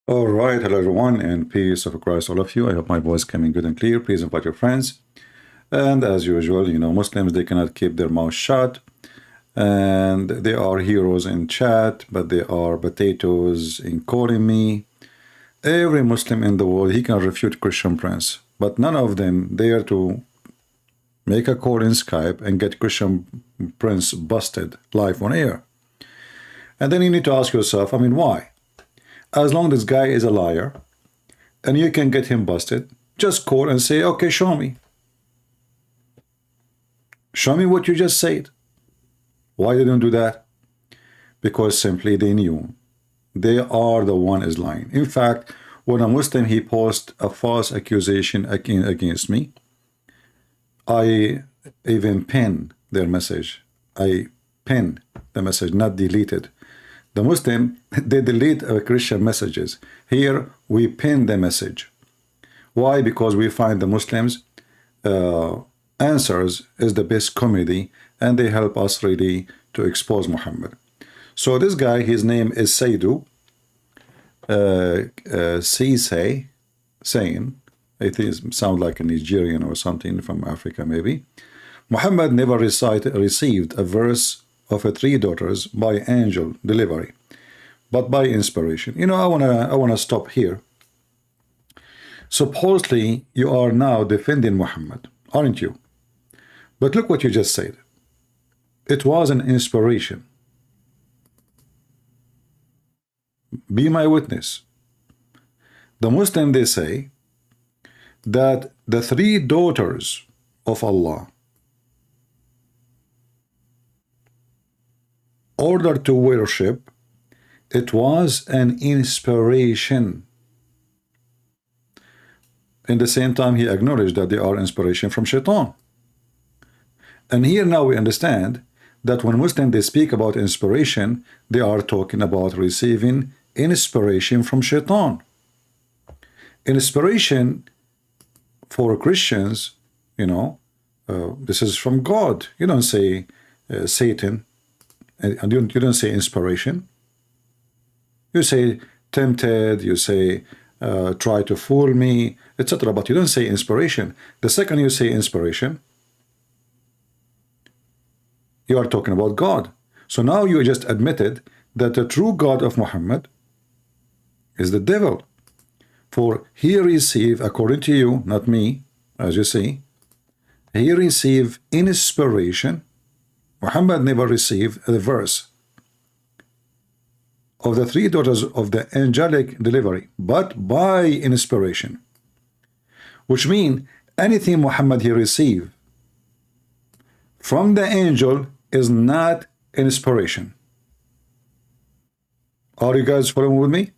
All right, hello everyone, and peace of Christ, all of you. I hope my voice coming good and clear. Please invite your friends. And as usual, Muslims they cannot keep their mouth shut, and they are heroes in chat, but they are potatoes in calling me. Every Muslim in the world he can refute Christian Prince, but none of them dare to make a call in Skype and get Christian Prince busted live on air. And then you need to ask yourself, why? As long as this guy is a liar and you can get him busted, just call and say, okay, show me. Show me what you just said. Why they don't do that? Because simply they knew they are the one is lying. In fact, when a Muslim he posts a false accusation against me, I even pin their message. I pin the message, not delete it. The Muslim, they delete Christian messages. Here, we pin the message. Why? Because we find the Muslims' answers is the best comedy, and they help us really to expose Muhammad. So this guy, his name is Saidu, saying, I think it sounds like a Nigerian or something from Africa maybe. Muhammad never received a verse of 3 daughters by angel delivery, but by inspiration. I wanna stop here. Supposedly you are now defending Muhammad, aren't you? But look what you just said. It was an inspiration. Be my witness. The Muslim, they say that the 3 daughters of Allah order to worship, it was an inspiration. In the same time, he acknowledged that they are inspiration from Shaitan. And here now we understand that when Muslims they speak about inspiration, they are talking about receiving inspiration from Shaitan. Inspiration for Christians, this is from God. You don't say Satan, and you don't say inspiration. You say tempted, you say try to fool me, etc. But you don't say inspiration. The second you say inspiration, you are talking about God. So now you just admitted that the true God of Muhammad is the devil. For he received, according to you, not me, as you see, he received inspiration. Muhammad never received the verse of the 3 daughters of the angelic delivery, but by inspiration. Which means anything Muhammad he received from the angel is not inspiration. Are you guys following with me?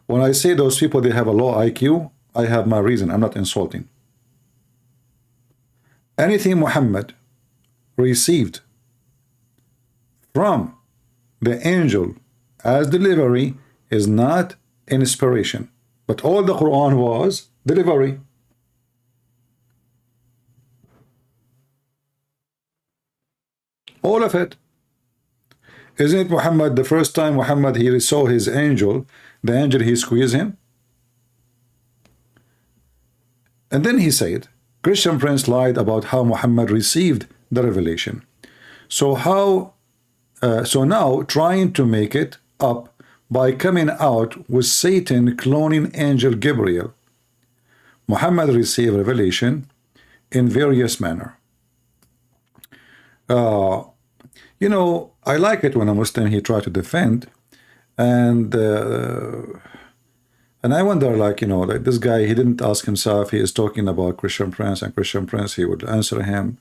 When I say those people they have a low IQ, I have my reason. I'm not insulting. Anything Muhammad received from the angel as delivery is not inspiration, but all the Quran was delivery. All of it. Isn't it Muhammad, the first time Muhammad he saw his angel, the angel he squeezed him? And then he said, Christian Prince lied about how Muhammad received the revelation. So now trying to make it up by coming out with Satan cloning angel Jebreel. Muhammad received revelation in various manner. I like it when a Muslim he try to defend, and I wonder, like this guy, he didn't ask himself. He is talking about Christian Prince, and Christian Prince he would answer him,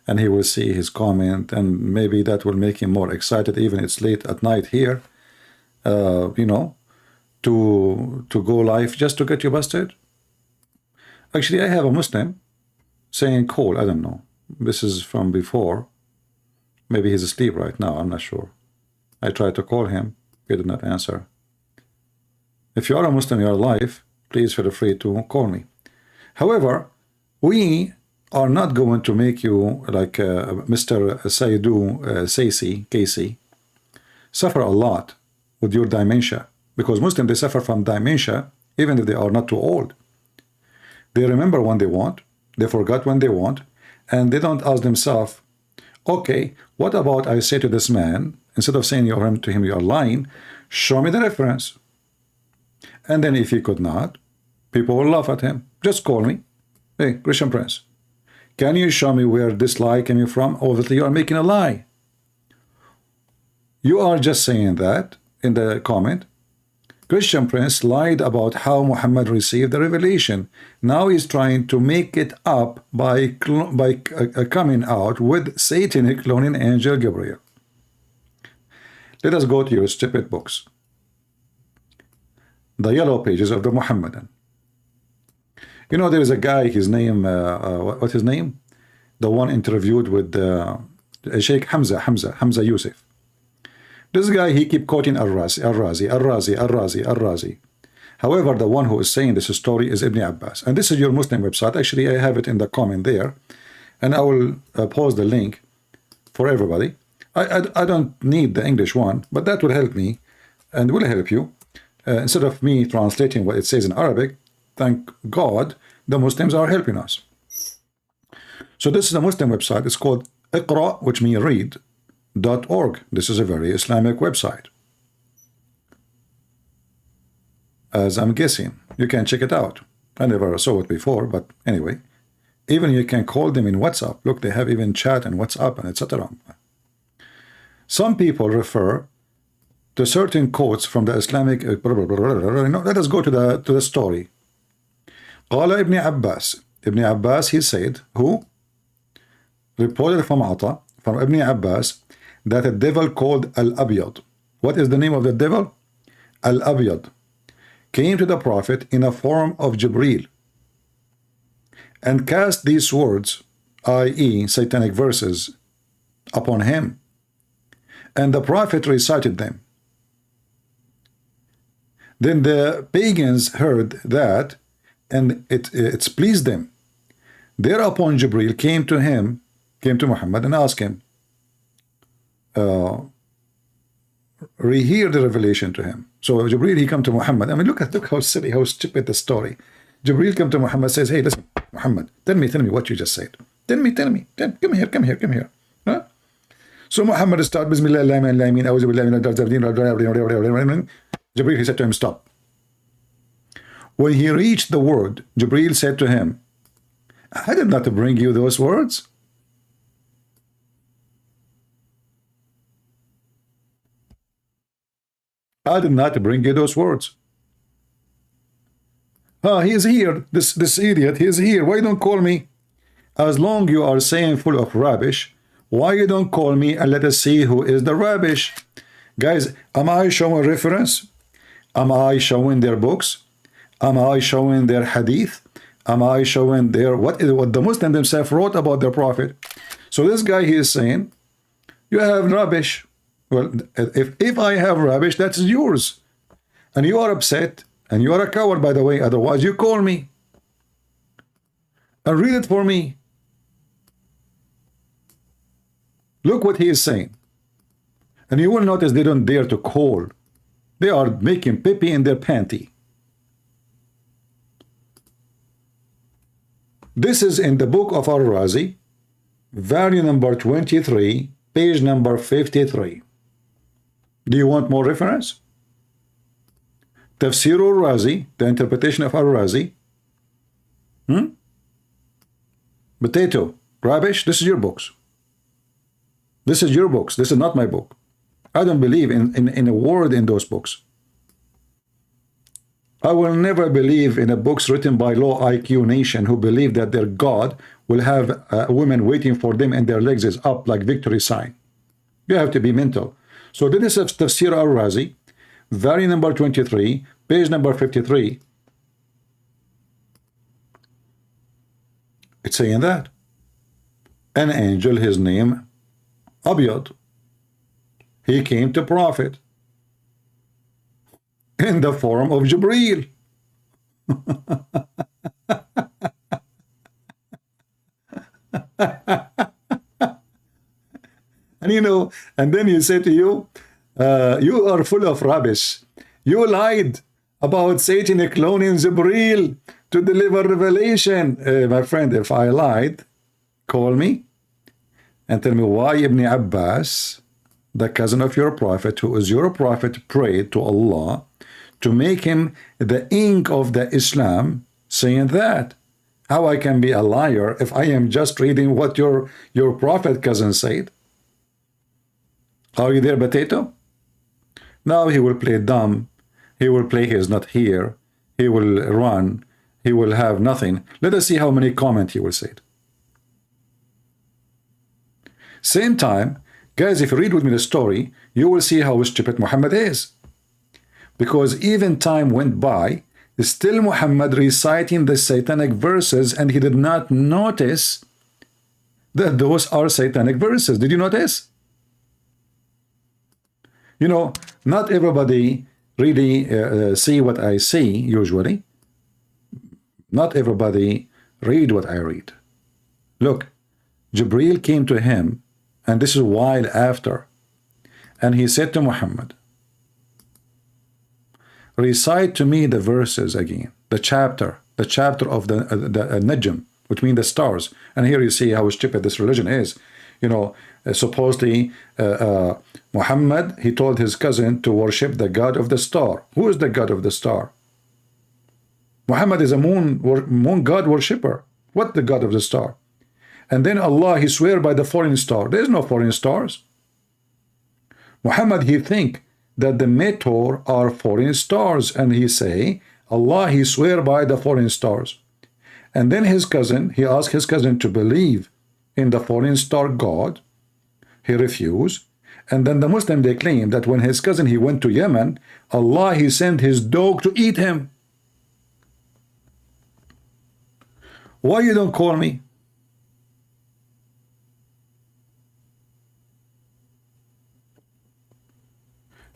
and he will see his comment, and maybe that will make him more excited. Even it's late at night here, to go live just to get you busted. Actually, I have a Muslim saying call. I don't know. This is from before. Maybe he's asleep right now. I'm not sure. I tried to call him. He did not answer. If you are a Muslim, you are alive, please feel free to call me. However, we are not going to make you like Mr. Saidu Casey suffer a lot with your dementia, because Muslims, they suffer from dementia even if they are not too old. They remember when they want, they forgot when they want, and they don't ask themselves, okay, what about I say to this man, instead of saying to him you are lying, show me the reference. And then if he could not, people will laugh at him. Just call me. Hey, Christian Prince, can you show me where this lie came from? Obviously, you are making a lie. You are just saying that in the comment. Christian Prince lied about how Muhammad received the revelation. Now he's trying to make it up by coming out with satanic cloning angel Jebreel. Let us go to your stupid books. The yellow pages of the Muhammadan. You know, there is a guy, his name, what's his name? The one interviewed with Sheikh Hamza Yusuf. This guy, he keep quoting Al-Razi. However, the one who is saying this story is Ibn Abbas. And this is your Muslim website. Actually, I have it in the comment there. And I will post the link for everybody. I don't need the English one, but that will help me and will help you. Instead of me translating what it says in Arabic, thank God the Muslims are helping us. So this is a Muslim website. It's called Iqra, which means read.org. This is a very Islamic website. As I'm guessing, you can check it out. I never saw it before, but anyway. Even you can call them in WhatsApp. Look, they have even chat and WhatsApp and etc. Some people refer to certain quotes from the Islamic. Let us go to the story. قال Ibn Abbas. Ibn Abbas, he said, who reported from Ata, from Ibn Abbas, that a devil called Al-Abyad. What is the name of the devil? Al-Abyad came to the Prophet in a form of Jebreel and cast these words, i.e. satanic verses, upon him. And the Prophet recited them. Then the pagans heard that, and it pleased them. Thereupon Jebreel came to Muhammad and asked him, rehear the revelation to him. So Jebreel, he come to Muhammad. I mean, look how silly, how stupid the story. Jebreel come to Muhammad, says, hey, listen, Muhammad, tell me what you just said. Tell me. Come here. Huh? So Muhammad started, Bismillah, Jebreel, he said to him, stop. When he reached the word, Jebreel said to him, I did not bring you those words. I did not bring you those words. He is here. This idiot, he is here. Why don't call me? As long you are saying full of rubbish, why you don't call me and let us see who is the rubbish? Guys, am I showing reference? Am I showing their books? Am I showing their hadith? Am I showing their what the Muslims themselves wrote about their Prophet? So this guy, he is saying, you have rubbish. Well, if I have rubbish, that's yours. And you are upset, and you are a coward, by the way. Otherwise, you call me and read it for me. Look what he is saying. And you will notice they don't dare to call. They are making pee-pee in their panty. This is in the book of Al-Razi, volume number 23, page number 53. Do you want more reference? Tafsir al-Razi, the interpretation of Al-Razi. Potato, rubbish, this is your books. This is your books. This is not my book. I don't believe in a word in those books. I will never believe in a books written by low IQ nation who believe that their God will have women waiting for them and their legs is up like victory sign. You have to be mental. So this is Tafsir al-Razi, volume number 23, page number 53. It's saying that an angel, his name Abyad, he came to Prophet in the form of Jebreel. And you know, and then he said to you, You are full of rubbish. You lied about Satan cloning Jebreel to deliver revelation. My friend, if I lied, call me and tell me why Ibn Abbas, the cousin of your prophet, who is your prophet, prayed to Allah to make him the ink of the Islam, saying that. How I can be a liar if I am just reading what your prophet cousin said? Are you there, potato? Now he will play dumb. He will play he is not here. He will run. He will have nothing. Let us see how many comments he will say. Same time, guys, if you read with me the story, you will see how stupid Muhammad is. Because even time went by, still Muhammad reciting the satanic verses, and he did not notice that those are satanic verses. Did you notice? You know, not everybody really see what I see, usually. Not everybody read what I read. Look, Jebreel came to him, and this is a while after, and he said to Muhammad, recite to me the verses again, the chapter of the Najm, which means the stars. And here you see how stupid this religion is. You know, supposedly Muhammad, he told his cousin to worship the god of the star. Who is the god of the star? Muhammad is a moon god worshipper. What the god of the star? And then Allah, he swear by the foreign star. There is no foreign stars. Muhammad, he think that the meteor are foreign stars, and he say, Allah, he swear by the foreign stars. And then his cousin, he asked his cousin to believe in the foreign star God. He refused. And then the Muslim, they claim that when his cousin, he went to Yemen, Allah, he sent his dog to eat him. Why you don't call me?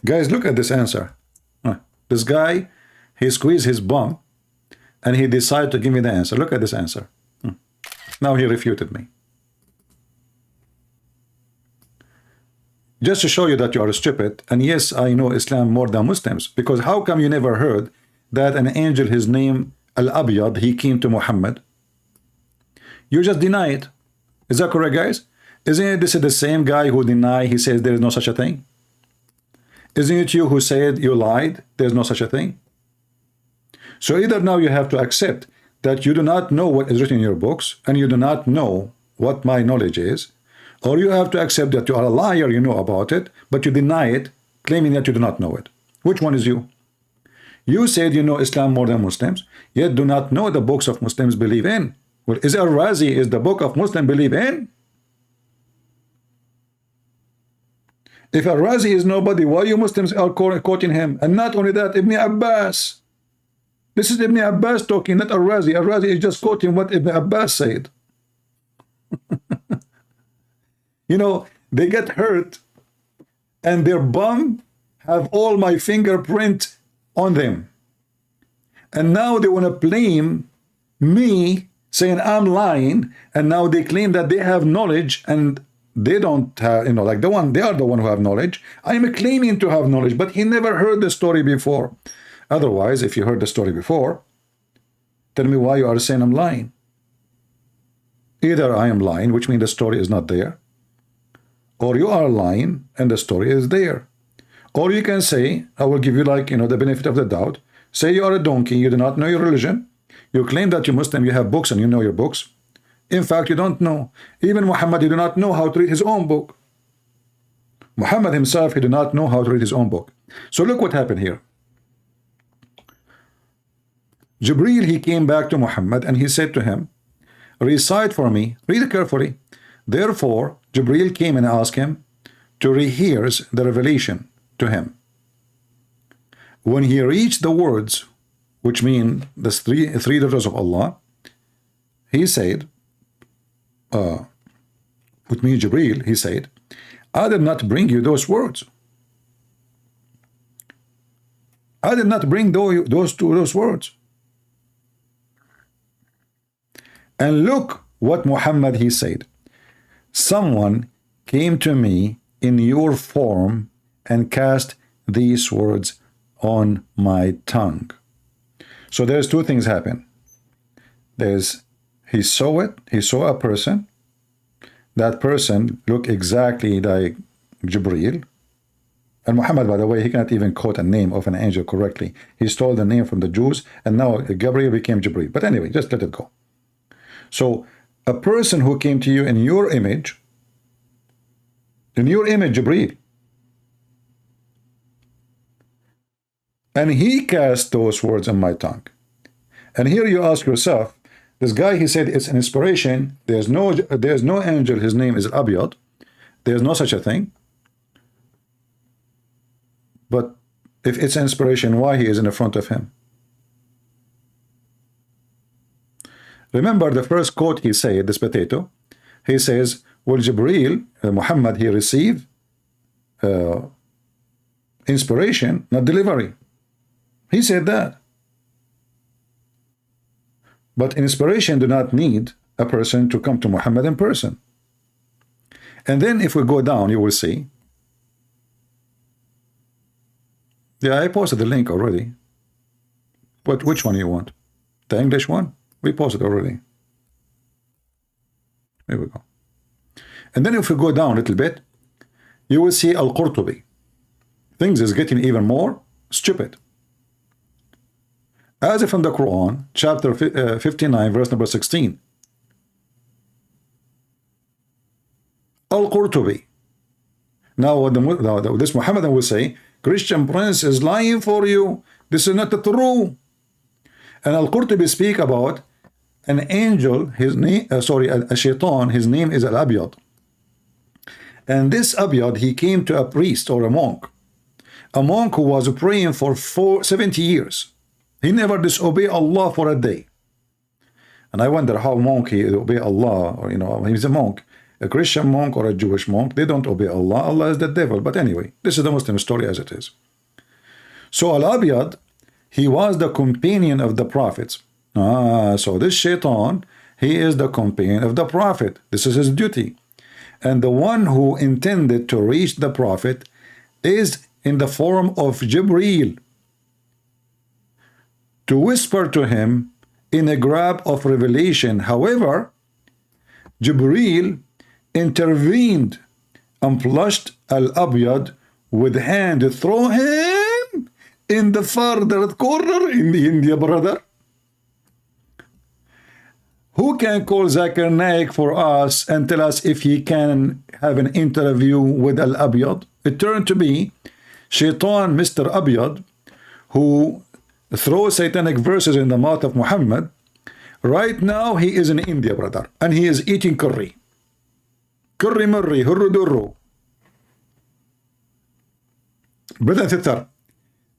Guys, look at this answer. This guy, he squeezed his bum, and he decided to give me the answer. Look at this answer. Now he refuted me. Just to show you that you are stupid, and yes, I know Islam more than Muslims, because how come you never heard that an angel, his name Al-Abyad, he came to Muhammad? You just deny it. Is that correct, guys? Isn't it this is the same guy who denied, he says there is no such a thing? Isn't it you who said you lied? There's no such a thing. So either now you have to accept that you do not know what is written in your books, and you do not know what my knowledge is, or you have to accept that you are a liar, you know about it, but you deny it, claiming that you do not know it. Which one is you? You said you know Islam more than Muslims, yet do not know the books of Muslims believe in. Well, is Al-Razi is the book of Muslim believe in? If Al-Razi is nobody, why you Muslims are quoting him? And not only that, Ibn Abbas. This is Ibn Abbas talking, not Al-Razi. Al-Razi is just quoting what Ibn Abbas said. You know, they get hurt, and their bum have all my fingerprint on them. And now they want to blame me, saying I'm lying, and now they claim that they have knowledge, and they don't have, you know, like they are the one who have knowledge. I am claiming to have knowledge, but he never heard the story before. Otherwise, if you heard the story before, tell me why you are saying I'm lying. Either I am lying, which means the story is not there, or you are lying and the story is there. Or you can say, I will give you, like, you know, the benefit of the doubt. Say you are a donkey, you do not know your religion. You claim that you're Muslim, you have books and you know your books. In fact, you don't know. Even Muhammad, he do not know how to read his own book. Muhammad himself, he do not know how to read his own book. So look what happened here. Jebreel, he came back to Muhammad and he said to him, recite for me, read it carefully. Therefore, Jebreel came and asked him to rehearse the revelation to him. When he reached the words, which mean the three daughters of Allah, he said, with me Jebreel, he said, I did not bring you those words. I did not bring those words. And look what Muhammad, he said. Someone came to me in your form and cast these words on my tongue. So there's two things happen. There's, he saw it, he saw a person. That person looked exactly like Jebreel. And Muhammad, by the way, he cannot even quote a name of an angel correctly. He stole the name from the Jews, and now Gabriel became Jebreel. But anyway, just let it go. So a person who came to you in your image, Jebreel, and he cast those words on my tongue. And here you ask yourself, this guy, he said it's an inspiration. There's no angel. His name is Abyad. There's no such a thing. But if it's an inspiration, why he is in the front of him? Remember the first quote he said, this potato. He says, well, Jebreel, Muhammad, he received inspiration, not delivery. He said that. But inspiration do not need a person to come to Muhammad in person. And then if we go down, you will see. Yeah, I posted the link already. But which one you want? The English one? We posted already. There we go. And then if we go down a little bit, you will see Al-Qurtubi. Things is getting even more stupid. As if from the Quran, chapter 59, verse number 16. Al-Qurtubi. Now, this Muhammadan will say, Christian Prince is lying for you. This is not the true. And Al-Qurtubi speak about an angel, his name, a shaitan, his name is Al-Abyad. And this Abyad, he came to a priest or a monk who was praying for 70 years. He never disobeyed Allah for a day. And I wonder how monk he obey Allah, or he's a monk. A Christian monk or a Jewish monk, they don't obey Allah. Allah is the devil. But anyway, this is the Muslim story as it is. So Al-Abyad, he was the companion of the prophets. So this shaitan, he is the companion of the prophet. This is his duty. And the one who intended to reach the prophet is in the form of Jebreel, to whisper to him in a grab of revelation. However, Jebreel intervened and flushed Al-Abyad with hand to throw him in the further corner in the India, brother. Who can call Zakir Naik for us and tell us if he can have an interview with Al-Abyad? It turned to be Shaitan, Mr. Abyad, who throws satanic verses in the mouth of Muhammad. Right now he is in India, brother, and he is eating curry. Curry murri, hurru durru. Brother sister,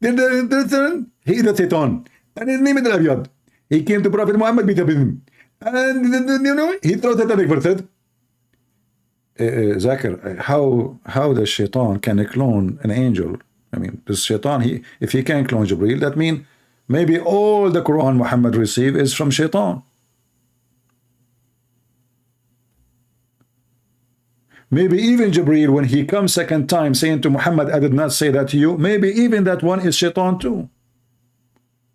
he is a Satan, and his name is Al-Abyad. He came to Prophet Muhammad with him, and he throws satanic verses. Zakir, how the shaitan can clone an angel? I mean, this shaitan, if he can clone Jebreel, that means maybe all the Quran Muhammad received is from shaitan. Maybe even Jebreel, when he comes second time saying to Muhammad, I did not say that to you, maybe even that one is shaitan too.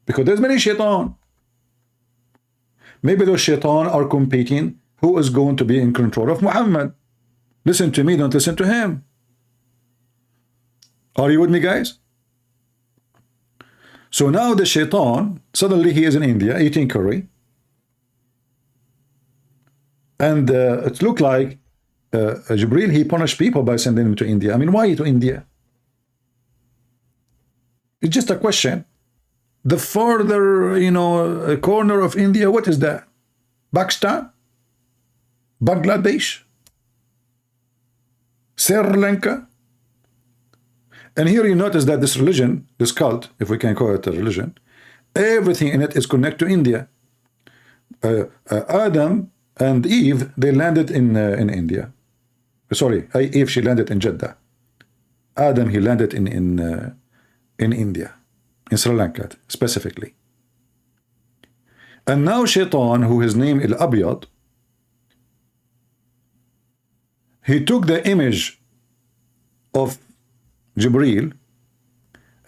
Because there's many shaitan. Maybe those shaitan are competing who is going to be in control of Muhammad. Listen to me, don't listen to him. Are you with me, guys? So now the shaitan, suddenly he is in India eating curry. And it looked like Jebreel, he punished people by sending them to India. I mean, why to India? It's just a question. The further, corner of India, what is that? Pakistan? Bangladesh? Sri Lanka? And here you notice that this religion, this cult, if we can call it a religion, everything in it is connected to India. Adam and Eve, they landed in India. Sorry, Eve, she landed in Jeddah. Adam, he landed in India, in Sri Lanka specifically. And now Shaitan, who his name is Al-Abyad, he took the image of Jebreel.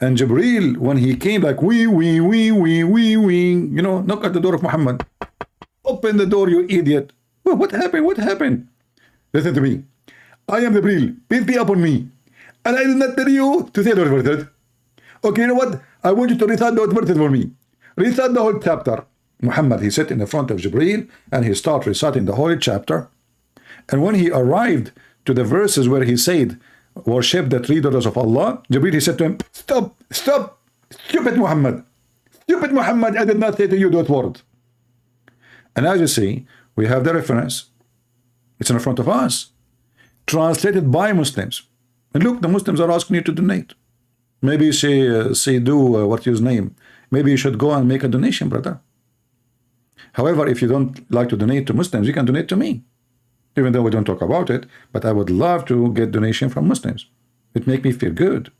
And Jebreel, when he came, like, you know, knock at the door of Muhammad. Open the door, you idiot. Well, what happened? What happened? Listen to me. I am Jebreel. Peace be upon me. And I did not tell you to say the word. Okay, you know what? I want you to recite the word for me. Recite the whole chapter. Muhammad, he sat in the front of Jebreel and he started reciting the whole chapter. And when he arrived to the verses where he said, worship the three daughters of Allah, Jebreel, he said to him, stop, stop, stupid Muhammad. Stupid Muhammad, I did not say to you that word. And as you see, we have the reference. It's in front of us. Translated by Muslims. And look, the Muslims are asking you to donate. Maybe say do what's his name. Maybe you should go and make a donation, brother. However, if you don't like to donate to Muslims, you can donate to me. Even though we don't talk about it, but I would love to get donation from Muslims. It makes me feel good.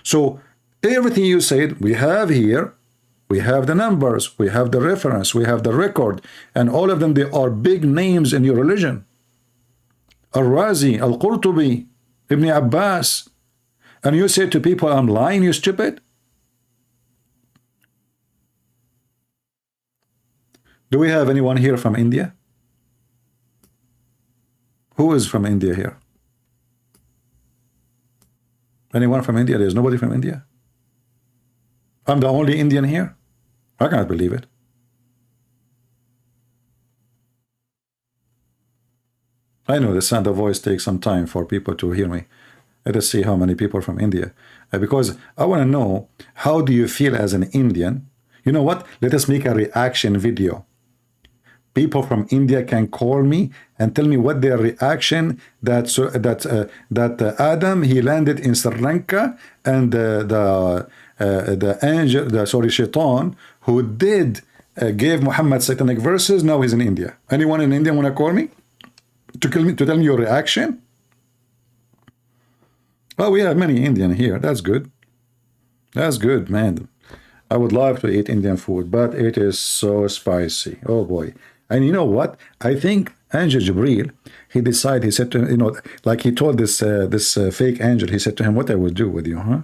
So everything you said, we have here. We have the numbers, we have the reference, we have the record, and all of them, they are big names in your religion. Al-Razi, Al-Qurtubi, Ibn Abbas. And you say to people, I'm lying, you stupid? Do we have anyone here from India? Who is from India here? Anyone from India? There's nobody from India? I'm the only Indian here? I can't believe it. I know the sound of voice takes some time for people to hear me. Let us see how many people from India. Because I want to know, how do you feel as an Indian? You know what? Let us make a reaction video. People from India can call me and tell me what their reaction that Adam, he landed in Sri Lanka, and the angel, Shaitan, who did gave Muhammad satanic verses, now he's in India. Anyone in India want to call me to tell me your reaction? Well, we have many Indian here. That's good. That's good, man. I would love to eat Indian food, but it is so spicy. Oh boy. And you know what? I think Angel Jebreel, he decided, he said to him, you know, like he told this fake angel, he said to him, what I will do with you, huh?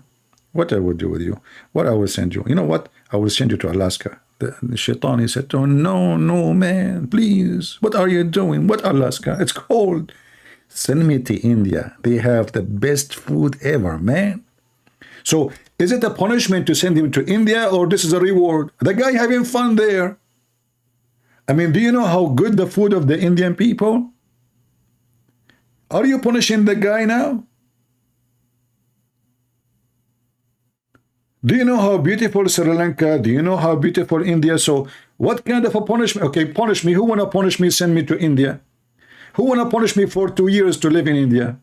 What I will do with you? What I will send you? You know what? I will send you to Alaska. The Shaitan, he said to him, no, no, man, please. What are you doing? What Alaska? It's cold. Send me to India. They have the best food ever, man. So is it a punishment to send him to India, or this is a reward? The guy having fun there. I mean, do you know how good the food of the Indian people? Are you punishing the guy now? Do you know how beautiful Sri Lanka? Do you know how beautiful India? So what kind of a punishment? Okay, punish me. Who want to punish me? Send me to India. Who want to punish me for 2 years to live in India?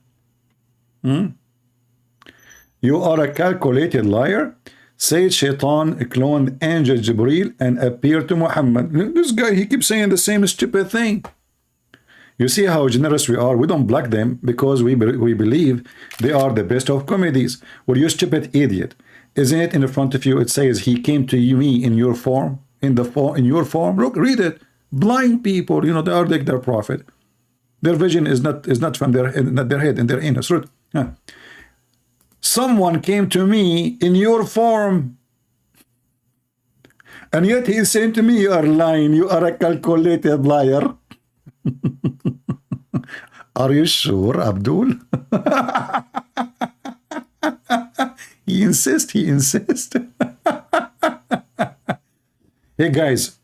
You are a calculated liar. Said Shaitan cloned Angel Jebreel and appeared to Muhammad. This guy, he keeps saying the same stupid thing. You see how generous we are. We don't block them because we believe they are the best of comedies. Well, you stupid idiot. Isn't it in front of you? It says he came to me in your form, in your form. Look, read it. Blind people, you know, they are like their prophet. Their vision is not from their head and their inner truth. Someone came to me in your form, and yet he is saying to me, you are lying. You are a calculated liar. Are you sure, Abdul? He insists. Hey guys,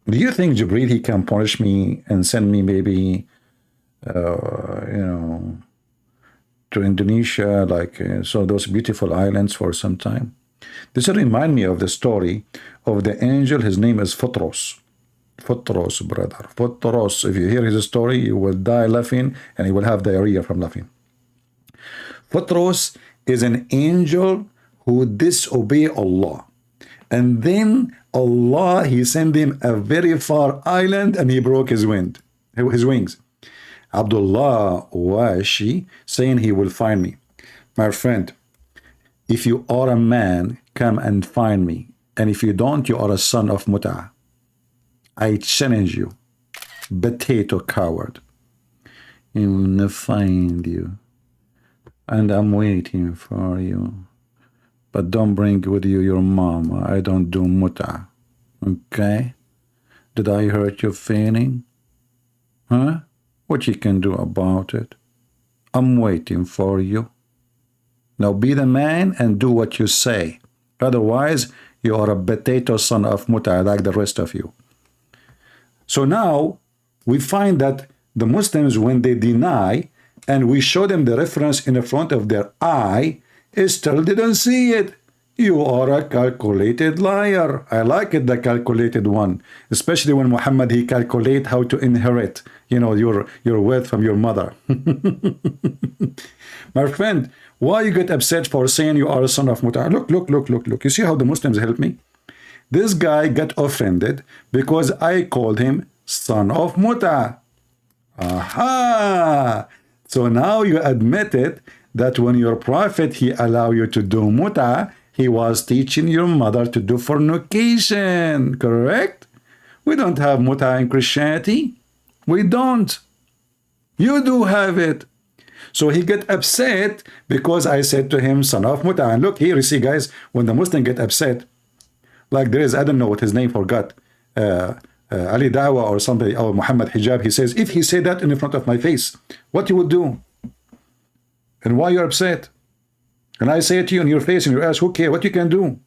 do you think Jebreel, he can punish me and send me maybe, you know, to Indonesia, like so those beautiful islands for some time? This remind me of the story of the angel. His name is Photros. Photros, brother. Photros. If you hear his story, you will die laughing, and you will have diarrhea from laughing. Photros is an angel who disobeyed Allah. And then Allah, he sent him a very far island, and he broke his wings. Abdullah Washi saying he will find me. My friend, if you are a man, come and find me. And if you don't, you are a son of Muta. I challenge you. Potato coward. He will not find you. and I'm waiting for you. But don't bring with you your mama. I don't do muta. Okay? Did I hurt your feeling? Huh? What you can do about it? I'm waiting for you. Now be the man and do what you say. Otherwise, you are a potato son of muta like the rest of you. So now we find that the Muslims, when they deny and we show them the reference in the front of their eye, still didn't see it. You are a calculated liar. I like it, the calculated one, especially when Muhammad, he calculate how to inherit, you know, your wealth from your mother. My friend, why you get upset for saying you are a son of Muta? Look. You see how the Muslims help me? This guy got offended because I called him son of Muta. Aha! So now you admitted that when your prophet, he allowed you to do Muta, he was teaching your mother to do fornication, correct? We don't have Muta in Christianity. We don't. You do have it. So he get upset because I said to him, son of Muta. And look here, you see, guys, when the Muslim get upset, like there is, I don't know what his name, forgot, Ali Dawa or somebody, or Muhammad Hijab, he says, if he said that in front of my face, what you would do? And why you're upset? And I say it to you in your face and you ask, who cares? What you can do?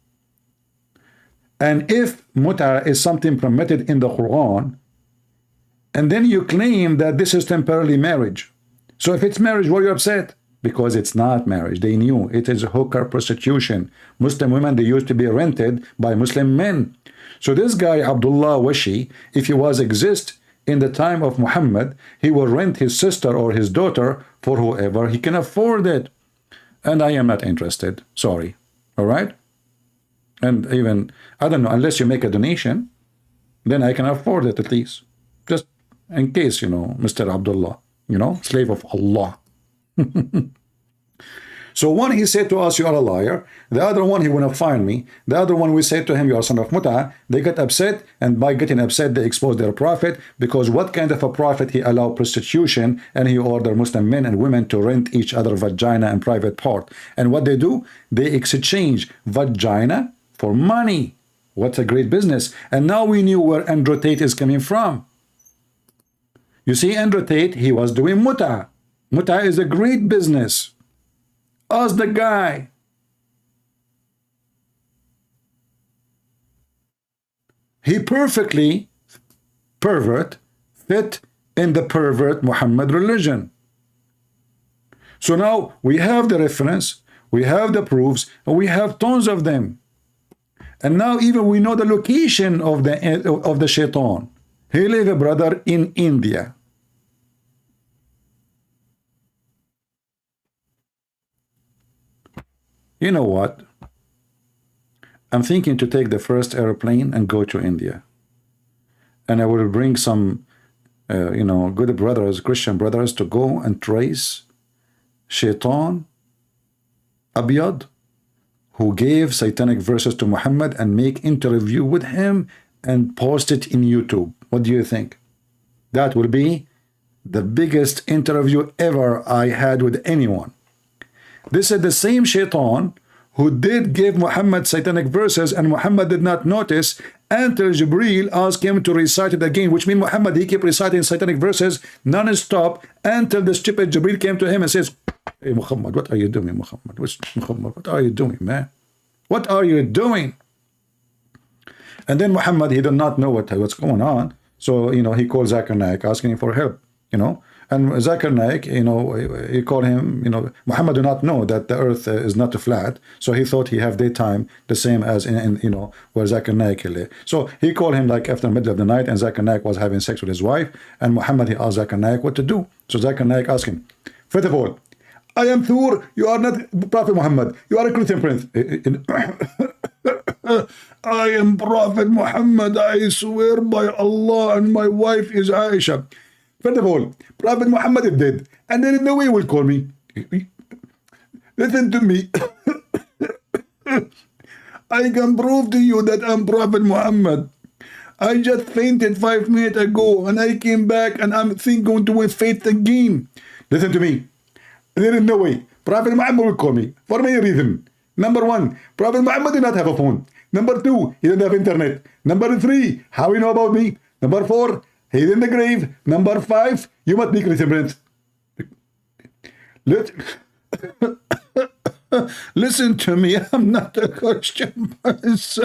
And if Muta is something permitted in the Quran, and then you claim that this is temporarily marriage. So if it's marriage, why are you upset? Because it's not marriage. They knew it is hooker prostitution. Muslim women, they used to be rented by Muslim men. So this guy, Abdullah Washi, if he was exist in the time of Muhammad, he will rent his sister or his daughter for whoever he can afford it. And I am not interested. Sorry. All right? And even, I don't know, unless you make a donation, then I can afford it at least. Just in case, you know, Mr. Abdullah, you know, slave of Allah. So one, he said to us, you are a liar. The other one, he want to find me. The other one, we said to him, you are son of Muta. They get upset, and by getting upset, they expose their prophet, because what kind of a prophet he allowed prostitution, and he ordered Muslim men and women to rent each other vagina and private part. And what they do? They exchange vagina for money. What a great business. And now we knew where Andrew Tate is coming from. You see, Andrew Tate, he was doing Muta. Muta is a great business. Ask the guy. He perfectly, pervert, fit in the pervert Muhammad religion. So now we have the reference, we have the proofs, and we have tons of them. And now even we know the location of the shaitan. He live, brother, in India. You know what? I'm thinking to take the first airplane and go to India. And I will bring some, you know, good brothers, Christian brothers, to go and trace Shaitan Abiyad, who gave satanic verses to Muhammad, and make interview with him and post it in YouTube. What do you think? That will be the biggest interview ever I had with anyone. This is the same Shaitan who did give Muhammad satanic verses, and Muhammad did not notice until Jebreel asked him to recite it again, which means Muhammad, he kept reciting satanic verses non-stop until the stupid Jebreel came to him and says, hey Muhammad, what are you doing, Muhammad? What are you doing, man? What are you doing? And then Muhammad, he did not know what's going on. So, you know, he called Zakir Naik asking him for help, you know. And Zakir Naik, you know, he called him, you know, Muhammad did not know that the earth is not flat. So he thought he have daytime the same as in you know, where Zakir Naik lived. So he called him like after the middle of the night, and Zakir Naik was having sex with his wife. And Muhammad, he asked Zakir Naik what to do. So Zakir Naik asked him, first of all, I am Thur, you are not Prophet Muhammad, you are a Christian prince. I am Prophet Muhammad, I swear by Allah, and my wife is Aisha. First of all, Prophet Muhammad is dead, and there is no way he will call me. Listen to me. I can prove to you that I'm Prophet Muhammad. I just fainted 5 minutes ago, and I came back, and I'm going to win faith again. Listen to me. There is no way. Prophet Muhammad will call me for many reasons. Number one, Prophet Muhammad did not have a phone. Number two, he didn't have internet. Number three, how you know about me? Number four, he's in the grave. Number five, you must be Christian Prince. Listen to me, I'm not a Christian Prince.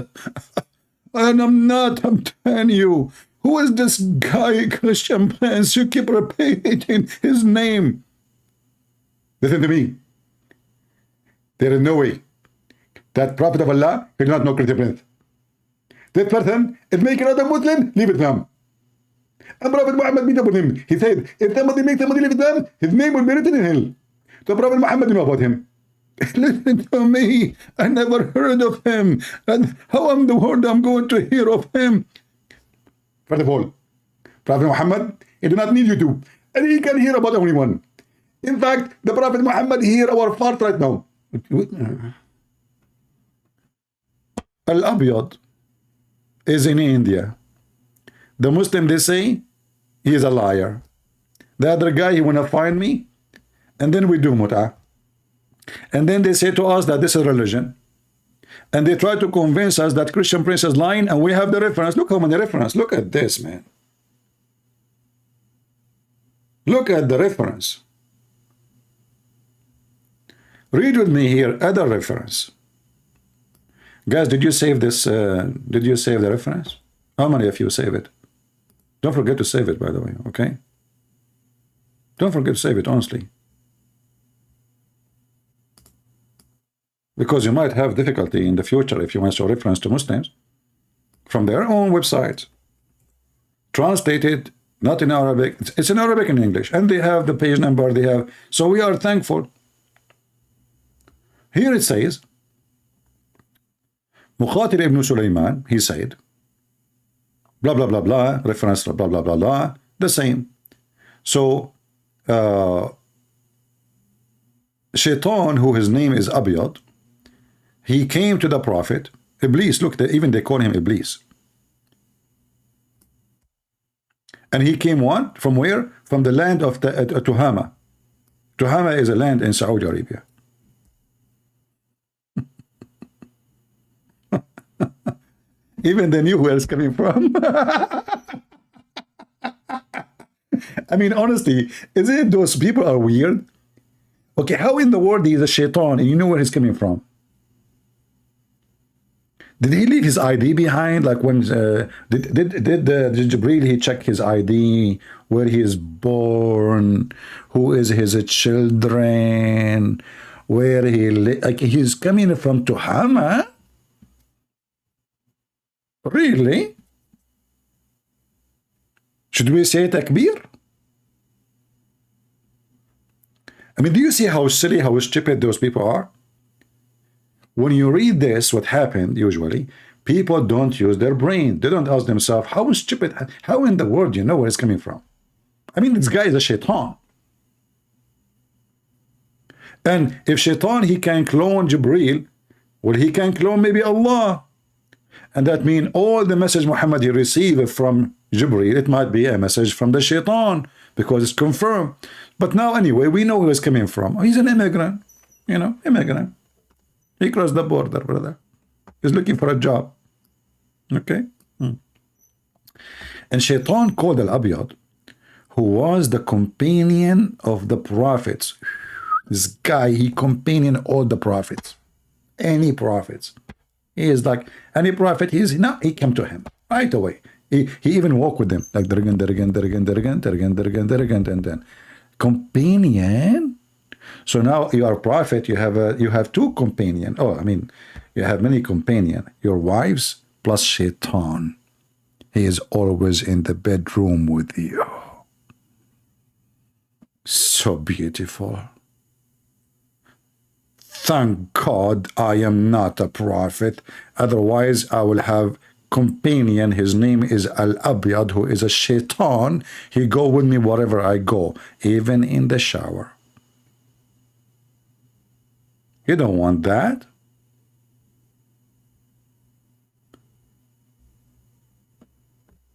And I'm telling you. Who is this guy, Christian Prince? You keep repeating his name. Listen to me. There is no way that Prophet of Allah will not know Christian Prince. This person is making another Muslim leave Islam. And Prophet Muhammad meet up with him. He said, if somebody makes somebody leave Islam, his name will be written in hell. So Prophet Muhammad knew about him. Listen to me. I never heard of him. And how in the world I'm going to hear of him? First of all, Prophet Muhammad, he did not need you to. And he can hear about everyone. In fact, the Prophet Muhammad hear our part right now. Al-Abyad is in India. The Muslim, they say, he is a liar. The other guy, he want to find me. And then we do mut'ah. And then they say to us that this is religion. And they try to convince us that Christian Prince is lying, and we have the reference. Look how many reference. Look at this, man. Look at the reference. Read with me here, other reference. Guys, did you save this? Did you save the reference? How many of you save it? Don't forget to save it, by the way, okay? Don't forget to save it, honestly. Because you might have difficulty in the future if you want to reference to Muslims from their own website. Translated, not in Arabic. It's in Arabic and English. And they have the page number they have. So we are thankful. Here it says, Muqatil ibn Sulaiman, he said, blah, blah, blah, blah, reference to blah, blah, blah, blah, the same. So, Shaitan, who his name is Abyad, he came to the Prophet, Iblis, look, even they call him Iblis. And he came what? From where? From the land of the Tuhama. Tuhama is a land in Saudi Arabia. Even they knew where it's coming from. I mean, honestly, isn't it those people are weird? Okay, how in the world he is a shaitan and you know where he's coming from? Did he leave his ID behind? Like when did Jebreel he check his ID, where he is born, who is his children, where he like he's coming from Tuhama? Really? Should we say takbir? I mean, do you see how silly, how stupid those people are? When you read this, what happened usually, people don't use their brain. They don't ask themselves, how stupid, how in the world do you know where it's coming from? I mean, this guy is a shaitan. And if shaitan, he can clone Jebreel, well, he can clone maybe Allah. And that means all the message Muhammad he received from Jebreel, it might be a message from the shaitan, because it's confirmed. But now anyway, we know where he's coming from. He's an immigrant, you know, immigrant. He crossed the border, brother. He's looking for a job. Okay? And Shaitan called Al-Abyad, who was the companion of the prophets. This guy, he companioned all the prophets. Any prophets. He is like, any prophet, he came to him right away. He even walked with them. Like, and then. Companion? So now you are a prophet, you have two companions. Oh, I mean, you have many companions. Your wives plus Shaitan. He is always in the bedroom with you. So beautiful. Thank God I am not a prophet. Otherwise, I will have companion. His name is Al-Abyad, who is a Shaitan. He go with me wherever I go, even in the shower. You don't want that.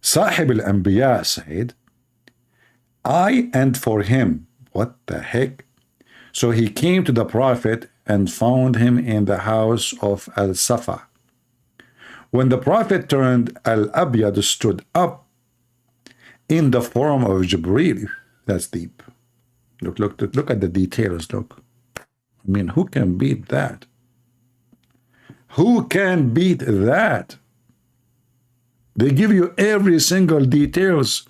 Sahib al-Anbiya said, I and for him, what the heck? So he came to the prophet and found him in the house of Al-Safa. When the prophet turned, Al-Abyad stood up in the form of Jebreel. That's deep. Look at the details, look. I mean, who can beat that? Who can beat that? They give you every single details.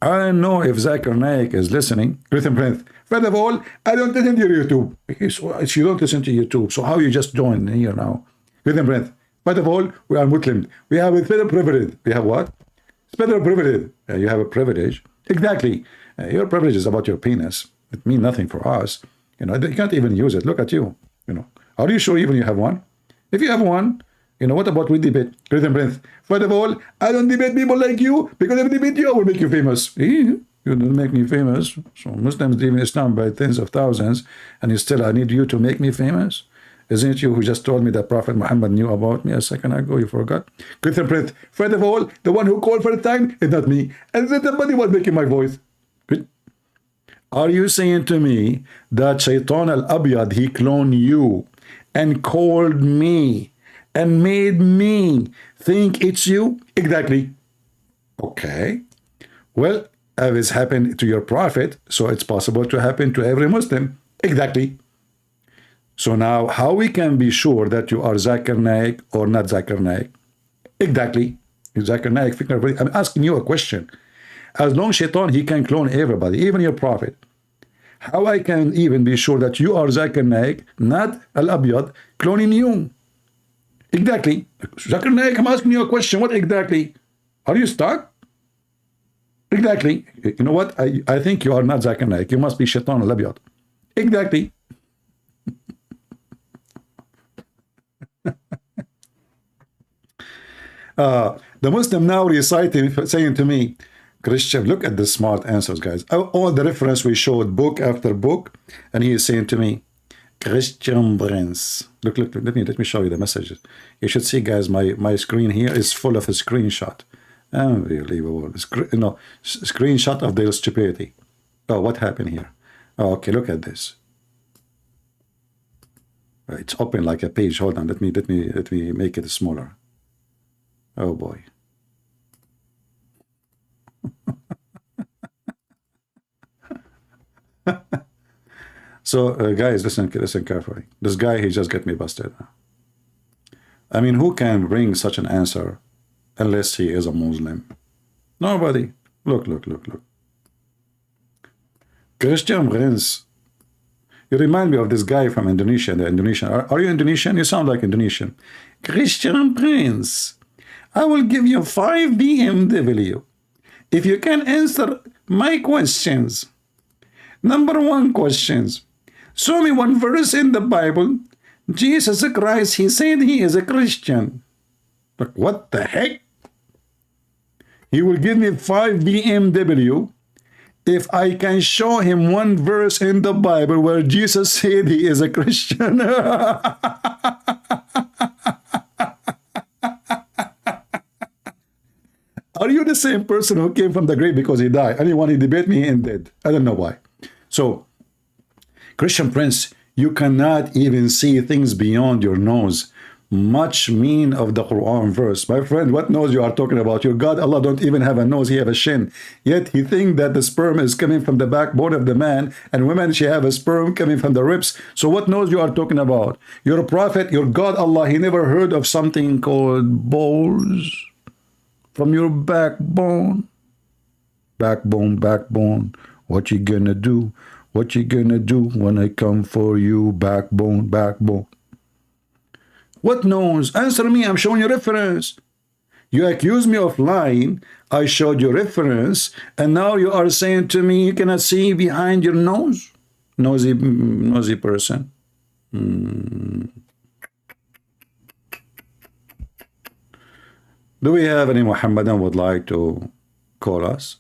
I don't know if Zakir Naik is listening. Listen, friend. First of all, I don't listen to your YouTube. So you don't listen to YouTube, so how you just join here now? Listen, friend. First of all, we are Muslims. We have a special privilege. We have what? Special privilege. You have a privilege. Exactly. Your privilege is about your penis. It means nothing for us. You know, you can't even use it. Look at you. You know, are you sure even you have one? If you have one, you know, what about we debate? Listen, friends. First of all, I don't debate people like you, because if I debate you, I will make you famous. You don't make me famous. So Muslims live in Islam by tens of thousands, and you still, I need you to make me famous? Isn't it you who just told me that Prophet Muhammad knew about me a second ago? You forgot? Listen, friends. First of all, the one who called for the time is not me. And then somebody was making my voice. Are you saying to me that Shaitan al-Abyad, he cloned you and called me and made me think it's you? Exactly. Okay. Well, if it's happened to your prophet, so it's possible to happen to every Muslim. Exactly. So now, how we can be sure that you are Zakir Naik or not Zakir Naik? Exactly. Zakir Naik, I'm asking you a question. As long as Shaitan, he can clone everybody, even your prophet. How I can even be sure that you are Zakir Naik, not Al-Abyad, cloning you? Exactly. Zakir Naik, I'm asking you a question. What exactly? Are you stuck? Exactly. You know what? I think you are not Zakir Naik. You must be Shaitan Al-Abyad. Exactly. The Muslim now reciting, saying to me, Christian, look at the smart answers, guys. All the reference we showed, book after book, and he is saying to me, Christian Prince. Look, let me show you the messages. You should see, guys, my screen here is full of a screenshot. Unbelievable. Screenshot of their stupidity. Oh, what happened here? Oh, okay, look at this. It's open like a page. Hold on, let me make it smaller. Oh boy. So, guys, listen carefully. This guy, he just got me busted. I mean, who can bring such an answer unless he is a Muslim? Nobody. Look. Christian Prince. You remind me of this guy from Indonesia. The Indonesian. Are you Indonesian? You sound like Indonesian. Christian Prince. I will give you 5 BMW if you can answer my questions. Number 1 questions. Show me one verse in the Bible. Jesus Christ, he said he is a Christian. But what the heck? He will give me 5 BMW if I can show him one verse in the Bible where Jesus said he is a Christian. Are you the same person who came from the grave because he died? Anyone he debate me and dead. I don't know why. So, Christian Prince, you cannot even see things beyond your nose. Much mean of the Quran verse. My friend, what nose you are talking about? Your God, Allah, don't even have a nose. He have a shin. Yet he think that the sperm is coming from the backbone of the man, and women, she have a sperm coming from the ribs. So what nose you are talking about? Your prophet, your God, Allah, he never heard of something called balls from your backbone. Backbone. What you gonna do? What you gonna do when I come for you? Backbone. What nose? Answer me. I'm showing you reference. You accuse me of lying. I showed you reference, and now you are saying to me you cannot see behind your nose. Nosy person. Do we have any Muhammadan would like to call us?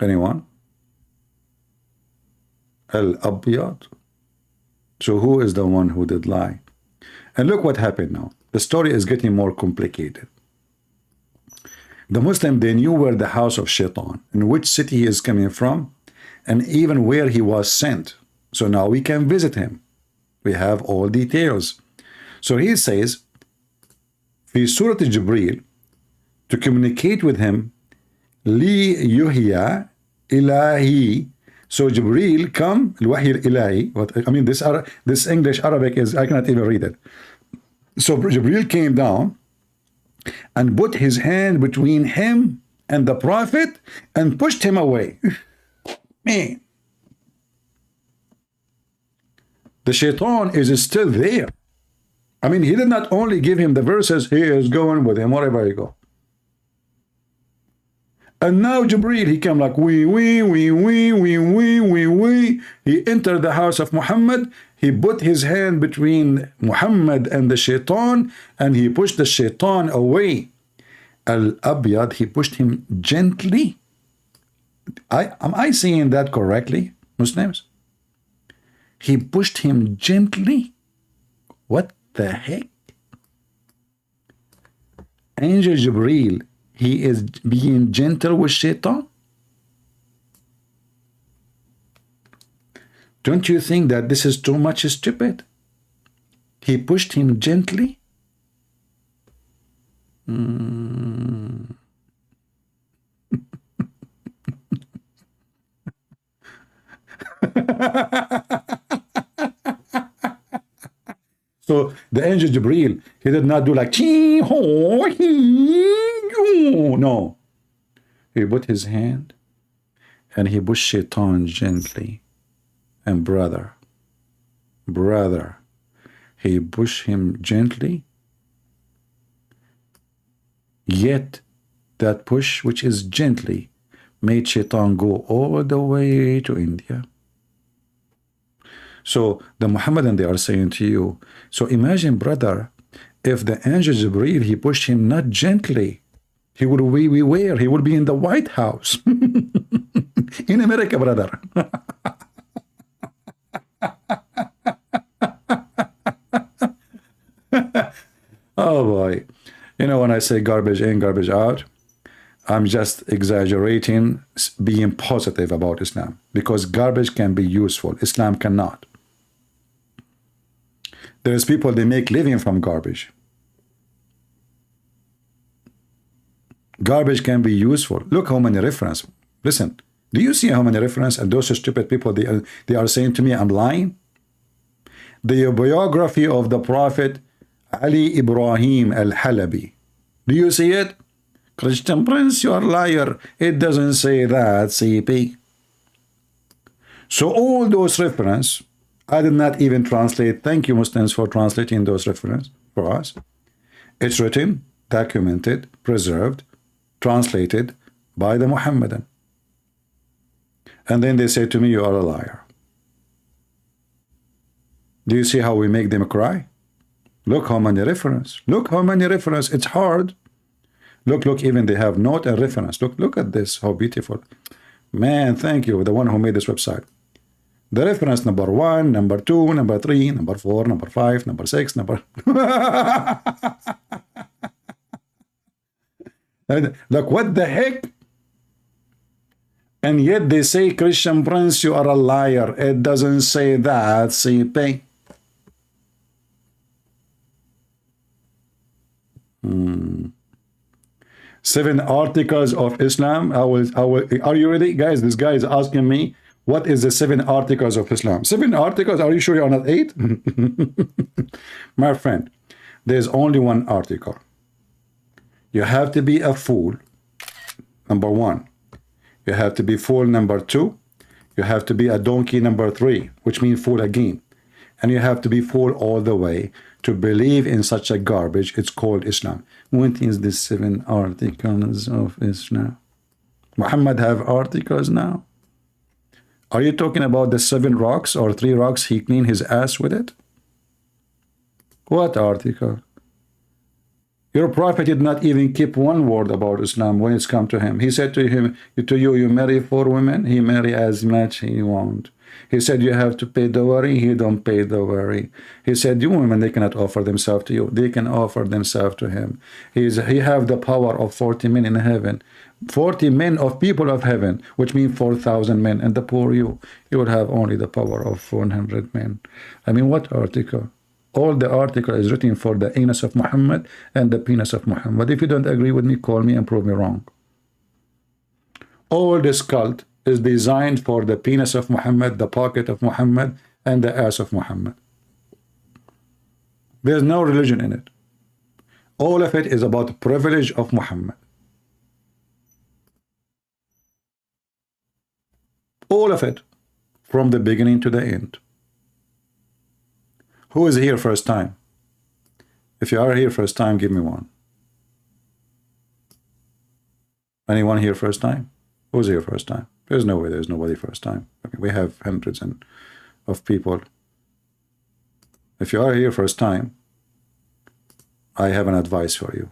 Anyone? Al-Abyad. So who is the one who did lie? And look what happened now. The story is getting more complicated. The Muslim, they knew where the house of Shaitan, in which city he is coming from, and even where he was sent. So now we can visit him. We have all details. So he says, في سورة جبريل, to communicate with him, لي يحيى إلهي. So Jebreel come, الوحي الإلهي. What I mean, this English Arabic is, I cannot even read it. So Jebreel came down and put his hand between him and the prophet and pushed him away. Man, the shaitan is still there. I mean, he did not only give him the verses, he is going with him wherever he go. And now Jebreel, he came like wee. He entered the house of Muhammad. He put his hand between Muhammad and the shaitan, and he pushed the shaitan away. Al-Abyad, he pushed him gently. Am I saying that correctly, Muslims? He pushed him gently. What the heck? Angel Jebreel, he is being gentle with shaitan? Don't you think that this is too much stupid? He pushed him gently? So the angel Jebreel, he did not do like chee ho hee no. He put his hand and he pushed shaitan gently. And brother, he pushed him gently. Yet that push, which is gently, made shaitan go all the way to India. So the Muhammadan, they are saying to you, so imagine, brother, if the angel Jebreel, he pushed him not gently, he would be where? He would be in the White House. In America, brother. Oh boy. You know, when I say garbage in, garbage out, I'm just exaggerating, being positive about Islam, because garbage can be useful. Islam cannot. There's people, they make living from garbage. Garbage can be useful. Look how many references. Listen, do you see how many references? And those stupid people, they are saying to me, I'm lying. The biography of the Prophet Ali Ibrahim al-Halabi. Do you see it? Christian Prince, you are a liar. It doesn't say that, CP. So all those references, I did not even translate. Thank you, Muslims, for translating those references for us. It's written, documented, preserved, translated by the Muhammadan. And then they say to me, you are a liar. Do you see how we make them cry? Look how many references. Look how many references. It's hard. Look, even they have note and reference. Look at this, how beautiful. Man, thank you, the one who made this website. The reference number 1, number 2, number 3, number 4, number 5, number 6, number... Look, what the heck? And yet they say, Christian Prince, you are a liar. It doesn't say that, CP. Seven articles of Islam. Are you ready, guys? This guy is asking me, what is the 7 articles of Islam? 7 articles? Are you sure you're not 8? My friend, there's only one article. You have to be a fool, number 1. You have to be fool, number 2. You have to be a donkey, number 3, which means fool again. And you have to be fool all the way to believe in such a garbage. It's called Islam. What is the 7 articles of Islam? Muhammad have articles now? Are you talking about the 7 rocks or 3 rocks he cleaned his ass with it? What article? Your prophet did not even keep one word about Islam when it's come to him. He said to him, to you, you marry 4 women, he marry as much he want. He said you have to pay dowry. He don't pay dowry. He said you women, they cannot offer themselves to you. They can offer themselves to him. He have the power of 40 men in heaven. 40 men of people of heaven, which means 4,000 men. And the poor you would have only the power of 100 men. I mean, what article? All the article is written for the anus of Muhammad and the penis of Muhammad. If you don't agree with me, call me and prove me wrong. All this cult is designed for the penis of Muhammad, the pocket of Muhammad, and the ass of Muhammad. There's no religion in it. All of it is about the privilege of Muhammad. All of it, from the beginning to the end. Who is here first time? If you are here first time, give me one. Anyone here first time? Who's here first time? There's no way there's nobody first time. Okay, we have hundreds of people. If you are here first time, I have an advice for you.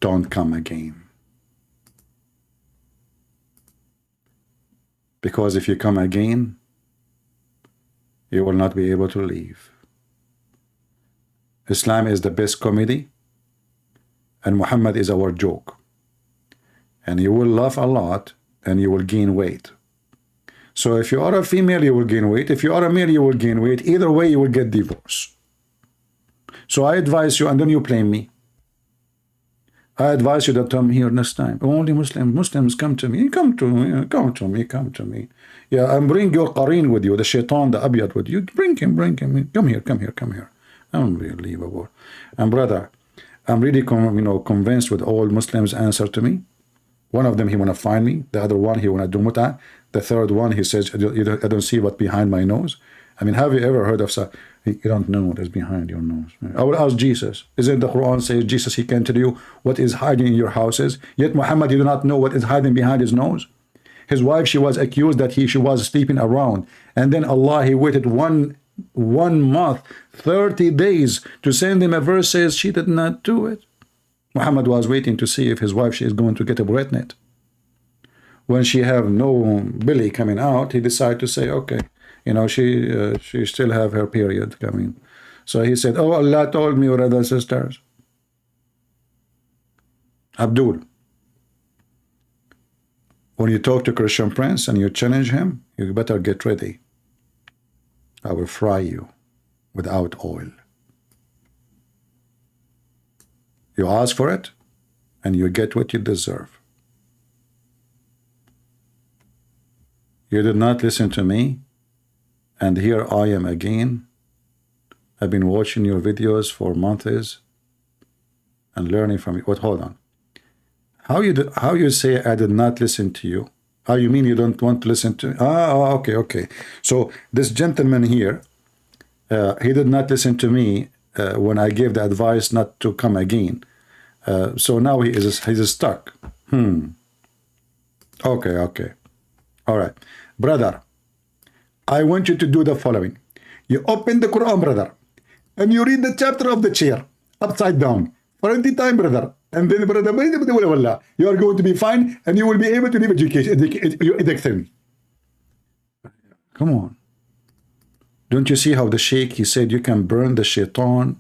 Don't come again. Because if you come again, you will not be able to leave. Islam is the best comedy, and Muhammad is our joke. And you will laugh a lot, and you will gain weight. So if you are a female, you will gain weight. If you are a male, you will gain weight. Either way, you will get divorced. So I advise you, and then you blame me. I advise you to come here next time. Only Muslims come to me. Come to me. Come to me. Come to me. Yeah, and bring your qareen with you, the shaitan, the abiyat with you. Bring him. Come here. Come here. Come here. Unbelievable. And brother, I'm really convinced with all Muslims answer to me. One of them, he want to find me. The other one, he want to do mut'ah. The third one, he says, I don't see what's behind my nose. I mean, have you ever heard of you don't know what is behind your nose? I will ask Jesus. Isn't the Quran says Jesus, he can tell you what is hiding in your houses? Yet Muhammad, you do not know what is hiding behind his nose. His wife, she was accused that she was sleeping around. And then Allah, he waited one month, 30 days to send him a verse says she did not do it. Muhammad was waiting to see if his wife, she is going to get a pregnant. When she have no belly coming out, he decided to say, okay, she still have her period coming. So he said, oh, Allah told me, brothers and sisters. Abdul, when you talk to Christian Prince and you challenge him, you better get ready. I will fry you without oil. You ask for it, and you get what you deserve. You did not listen to me, and here I am again. I've been watching your videos for months and learning from you. What? Hold on. How you say I did not listen to you? How you mean you don't want to listen to? Okay. So this gentleman here, he did not listen to me when I gave the advice not to come again. So now he's stuck. Okay. All right. Brother, I want you to do the following. You open the Quran, brother, and you read the chapter of the chair upside down for any time, brother. And then, brother, you are going to be fine, and you will be able to live education. Come on. Don't you see how the sheikh, he said you can burn the shaitan?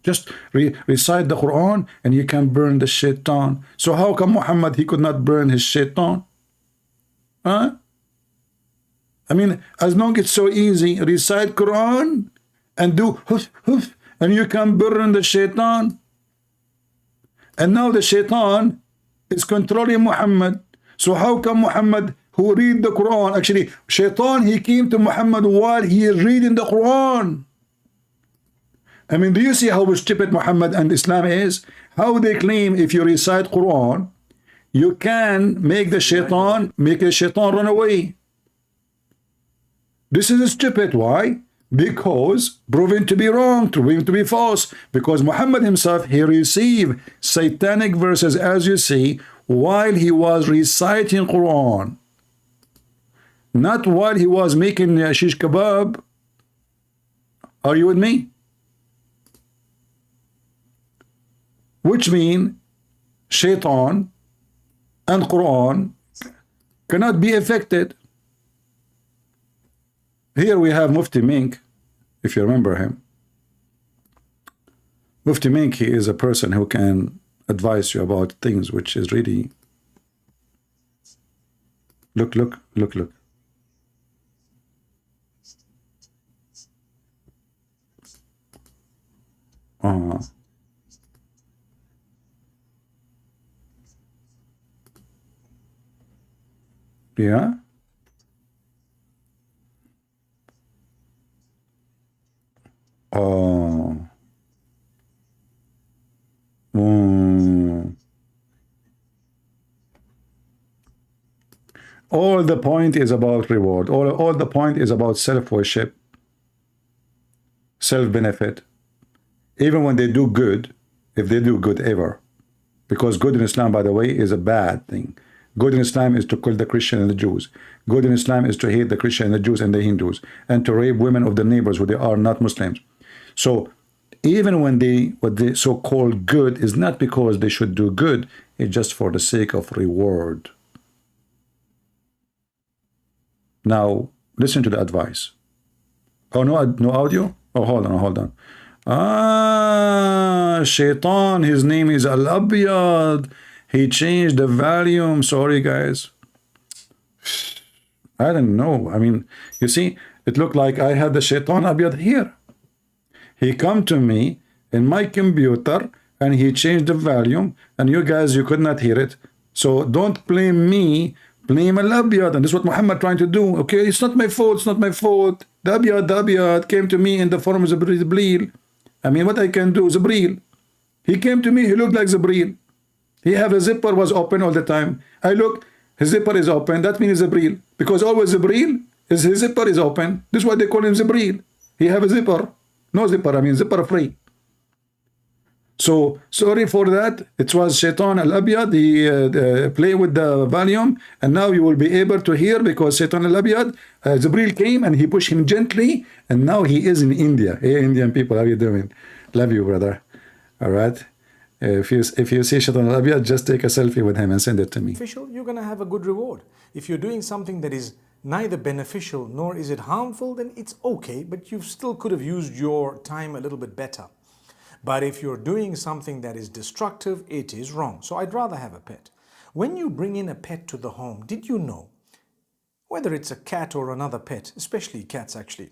Just recite the Quran and you can burn the shaitan. So how come Muhammad, he could not burn his shaitan? Huh? I mean, as long as it's so easy, recite Quran and do and you can burn the shaitan. And now the shaitan is controlling Muhammad. So how come Muhammad, who read the Quran, actually shaitan, he came to Muhammad while he is reading the Quran. I mean, do you see how stupid Muhammad and Islam is? How they claim if you recite Quran, you can make a shaitan run away. This is stupid. Why? Because proven to be wrong, proven to be false. Because Muhammad himself, he received satanic verses, as you see, while he was reciting Quran. Not while he was making shish kebab. Are you with me? Which mean shaitan and Quran cannot be affected. Here we have Mufti Mink, if you remember him. Mufti Mink, he is a person who can advise you about things which is really... Look. Yeah. Oh. All the point is about reward. All the point is about self-worship, self-benefit. Even when they do good, if they do good ever. Because good in Islam, by the way, is a bad thing. Good in Islam is to kill the Christian and the Jews. Good in Islam is to hate the Christian and the Jews and the Hindus, and to rape women of the neighbors who they are not Muslims. So even when what they so-called good is not because they should do good, it's just for the sake of reward. Now listen to the advice. Oh, no audio? Oh, hold on. Shaitan, his name is Al-Abyad. He changed the volume. Sorry, guys. I don't know. I mean, you see, it looked like I had the Shaitan Abyad here. He come to me in my computer and he changed the volume, and you guys, you could not hear it. So don't blame me, blame Al-Abyad. And this is what Muhammad trying to do. Okay, it's not my fault, it's not my fault. The Abyad came to me in the form of Jebreel. I mean, what I can do, Jebreel. He came to me, he looked like Jebreel. He have a zipper was open all the time. I look, his zipper is open. That means Jebreel. Because always Jebreel, his zipper is open. This is why they call him Jebreel. He have a zipper. No zipper, I mean zipper free. So, sorry for that. It was Shaitan Al-Abyad. He play with the volume. And now you will be able to hear because Shaitan Al-Abyad, Jebreel came and he pushed him gently. And now he is in India. Hey, Indian people, how you doing? Love you, brother. All right. If you see Shaitan Al-Abyad, just take a selfie with him and send it to me. You're going to have a good reward. If you're doing something that is neither beneficial nor is it harmful, then it's okay, but you still could have used your time a little bit better. But if you're doing something that is destructive, it is wrong. So I'd rather have a pet. When you bring in a pet to the home, did you know, whether it's a cat or another pet, especially cats actually.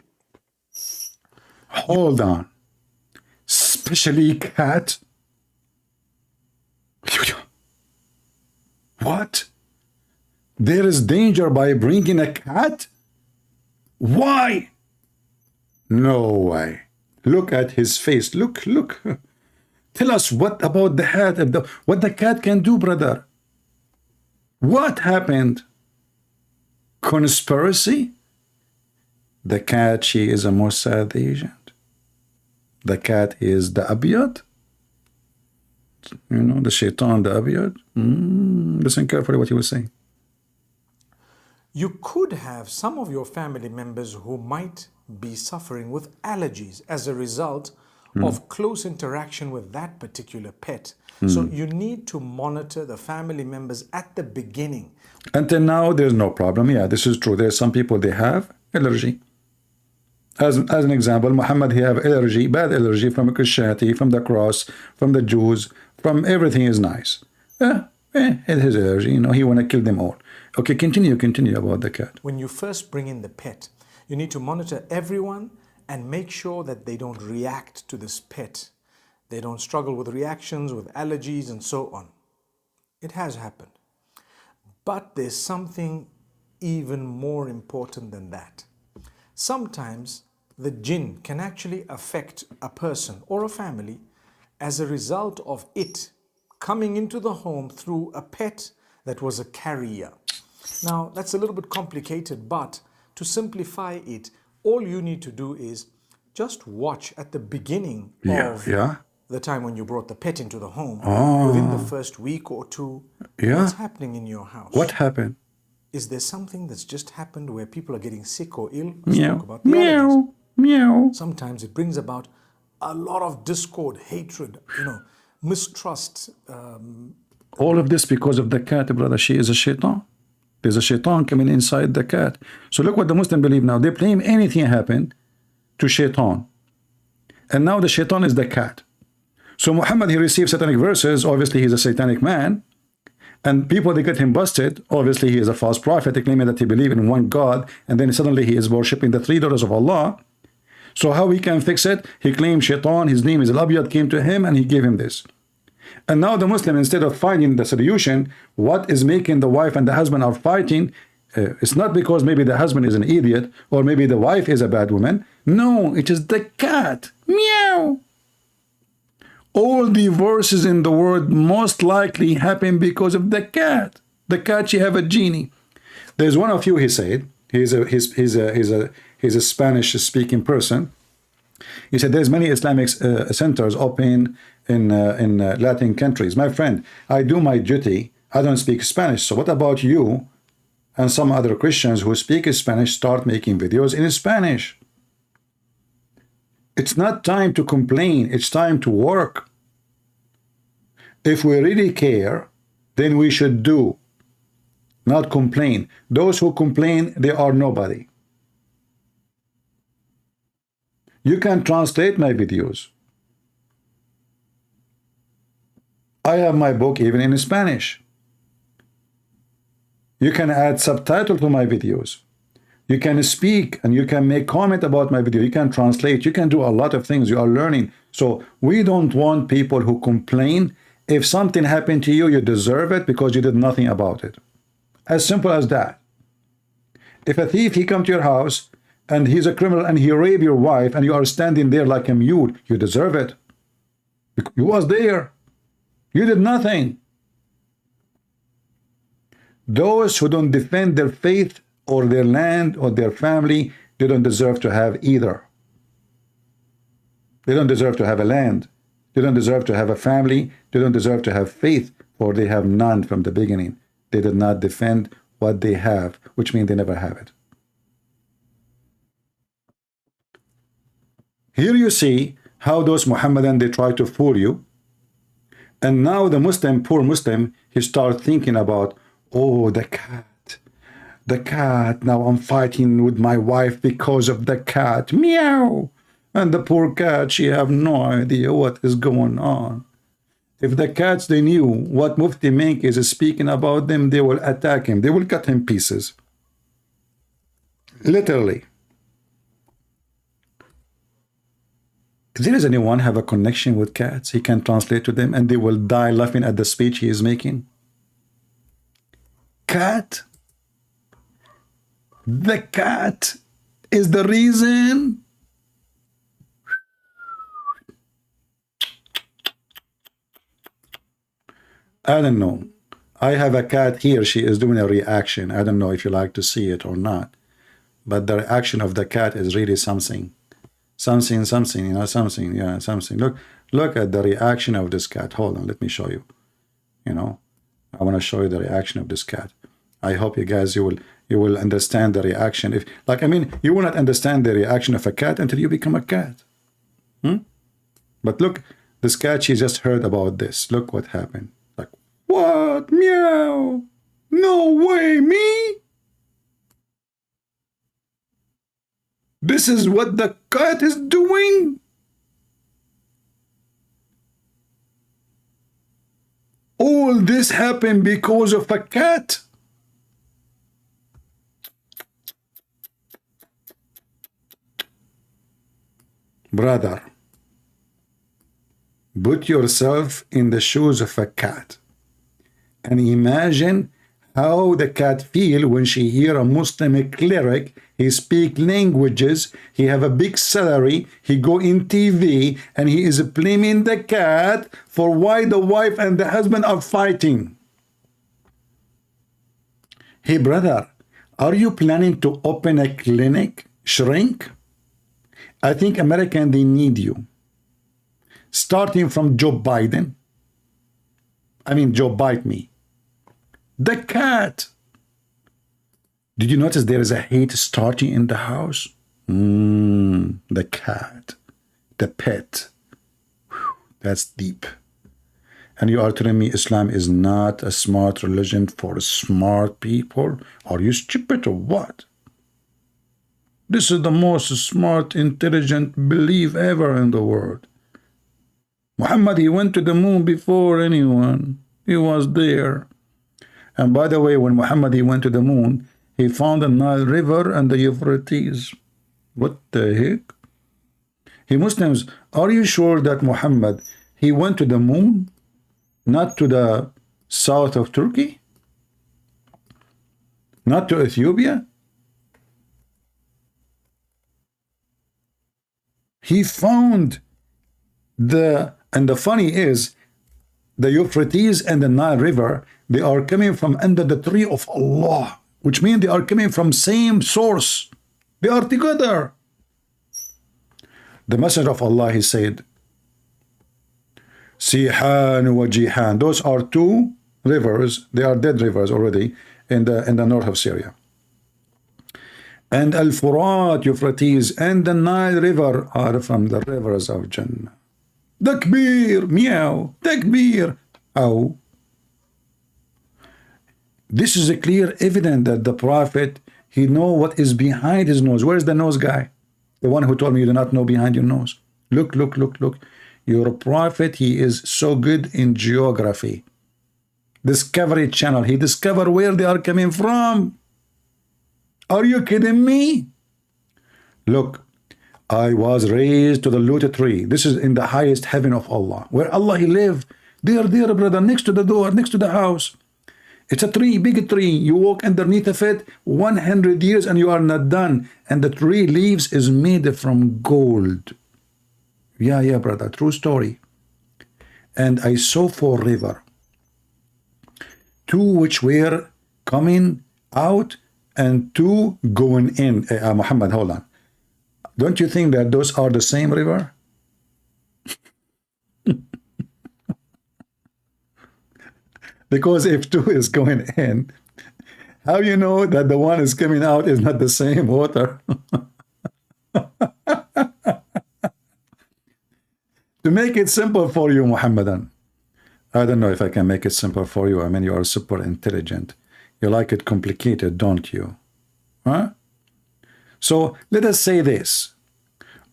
Hold on. Especially cat? What? There is danger by bringing a cat? Why? No way. Look at his face. Look. Tell us what about the hat, what the cat can do, brother. What happened? Conspiracy? The cat, she is a Mossad agent. The cat is the Abyad. You know, the Shaitan, the Abyad. Listen carefully what he was saying. You could have some of your family members who might be suffering with allergies as a result of close interaction with that particular pet. So you need to monitor the family members at the beginning. Until now, there's no problem. Yeah, this is true. There's some people, they have allergy. As an example, Muhammad, he have allergy, bad allergy from Christianity, from the cross, from the Jews, from everything is nice. It is allergy, you know, he want to kill them all. Okay, continue about the cat. When you first bring in the pet, you need to monitor everyone and make sure that they don't react to this pet. They don't struggle with reactions, with allergies and so on. It has happened. But there's something even more important than that. Sometimes the jinn can actually affect a person or a family as a result of it coming into the home through a pet that was a carrier. Now, that's a little bit complicated, but to simplify it, all you need to do is just watch at the beginning of the time when you brought the pet into the home, within the first week or two, what's happening in your house? What happened? Is there something that's just happened where people are getting sick or ill? Meow, meow, meow. Sometimes it brings about a lot of discord, hatred, mistrust. All of this because of the cat, brother. She is a shaitan. There's a shaitan coming inside the cat. So look what the Muslim believe now. They blame anything happened to shaitan. And now the shaitan is the cat. So Muhammad, he received satanic verses. Obviously, he's a satanic man. And people, they get him busted. Obviously, he is a false prophet, claiming that he believes in one God. And then suddenly he is worshipping the three daughters of Allah. So how we can fix it? He claimed shaitan, his name is Al-Abyad, came to him and he gave him this. And now the Muslim, instead of finding the solution, what is making the wife and the husband are fighting, it's not because maybe the husband is an idiot or maybe the wife is a bad woman. No, it is the cat. Meow. All divorces in the world most likely happen because of the cat. The cat, she have a genie. There's one of you, he said, he's a Spanish-speaking person. He said there's many Islamic centers open in Latin countries. My friend, I do my duty. I don't speak Spanish. So what about you and some other Christians who speak Spanish start making videos in Spanish? It's not time to complain. It's time to work. If we really care, then we should do, not complain. Those who complain, they are nobody. You can translate my videos. I have my book even in Spanish. You can add subtitle to my videos. You can speak and you can make comment about my video. You can translate. You can do a lot of things. You are learning. So we don't want people who complain. If something happened to you, you deserve it because you did nothing about it. As simple as that. If a thief, he come to your house and he's a criminal and he raped your wife and you are standing there like a mute, you deserve it. You was there. You did nothing. Those who don't defend their faith or their land or their family, they don't deserve to have either. They don't deserve to have a land. They don't deserve to have a family. They don't deserve to have faith, for they have none from the beginning. They did not defend what they have, which means they never have it. Here you see how those Muhammadan, they try to fool you. And now the Muslim, poor Muslim, he starts thinking about, oh, the cat. The cat, now I'm fighting with my wife because of the cat. Meow. And the poor cat, she have no idea what is going on. If the cats, they knew what Mufti Menk is speaking about them, they will attack him. They will cut him pieces. Literally. If there is anyone have a connection with cats, he can translate to them and they will die laughing at the speech he is making. Cat? The cat is the reason. I don't know. I have a cat here. She is doing a reaction. I don't know if you like to see it or not. But the reaction of the cat is really something. Something, you know, something. Yeah, something. Look at the reaction of this cat. Hold on, let me show you. You know, I want to show you the reaction of this cat. I hope you guys, you will understand the reaction. If, like, I mean, you will not understand the reaction of a cat until you become a cat. But look, this cat, she just heard about this. Look what happened. Like, what? Meow. No way, me? This is what the cat is doing? All this happened because of a cat? Brother, put yourself in the shoes of a cat and imagine how the cat feel when she hear a Muslim cleric. He speak languages, he have a big salary, he go in TV and he is blaming the cat for why the wife and the husband are fighting. Hey brother, are you planning to open a clinic, shrink? I think American, they need you. Starting from Joe Biden. I mean, Joe bite me. The cat. Did you notice there is a hate starting in the house? The cat. The pet. Whew, that's deep. And you are telling me Islam is not a smart religion for smart people? Are you stupid or what? This is the most smart, intelligent belief ever in the world. Muhammad, he went to the moon before anyone. He was there. And by the way, when Muhammad he went to the moon, he found the Nile River and the Euphrates. What the heck? Hey Muslims, are you sure that Muhammad, he went to the moon, not to the south of Turkey? Not to Ethiopia? He found and the funny is, the Euphrates and the Nile River, they are coming from under the tree of Allah, which means they are coming from same source. They are together. The Messenger of Allah, he said, Sihan wa Jihan. Those are two rivers. They are dead rivers already in the north of Syria. And Al-Furat, Euphrates, and the Nile River are from the rivers of Jannah. Takbir, meow, takbir. Ow. This is a clear evidence that the Prophet, he know what is behind his nose. Where's the nose guy? The one who told me you do not know behind your nose. Look, look, look, look. Your Prophet, he is so good in geography. Discovery Channel, he discovered where they are coming from. Are you kidding me? Look, I was raised to the lotus tree. This is in the highest heaven of Allah. Where Allah he live. There, brother, next to the door, next to the house. It's a tree, big tree. You walk underneath of it 100 years and you are not done. And the tree leaves is made from gold. Yeah, brother, true story. And I saw 4 rivers. 2 which were coming out and 2 going in. Muhammad, hold on. Don't you think that those are the same river? Because if 2 is going in, how you know that the one is coming out is not the same water? To make it simple for you, Muhammadan, I don't know if I can make it simple for you. I mean, you are super intelligent. You like it complicated, don't you? Huh? So let us say this.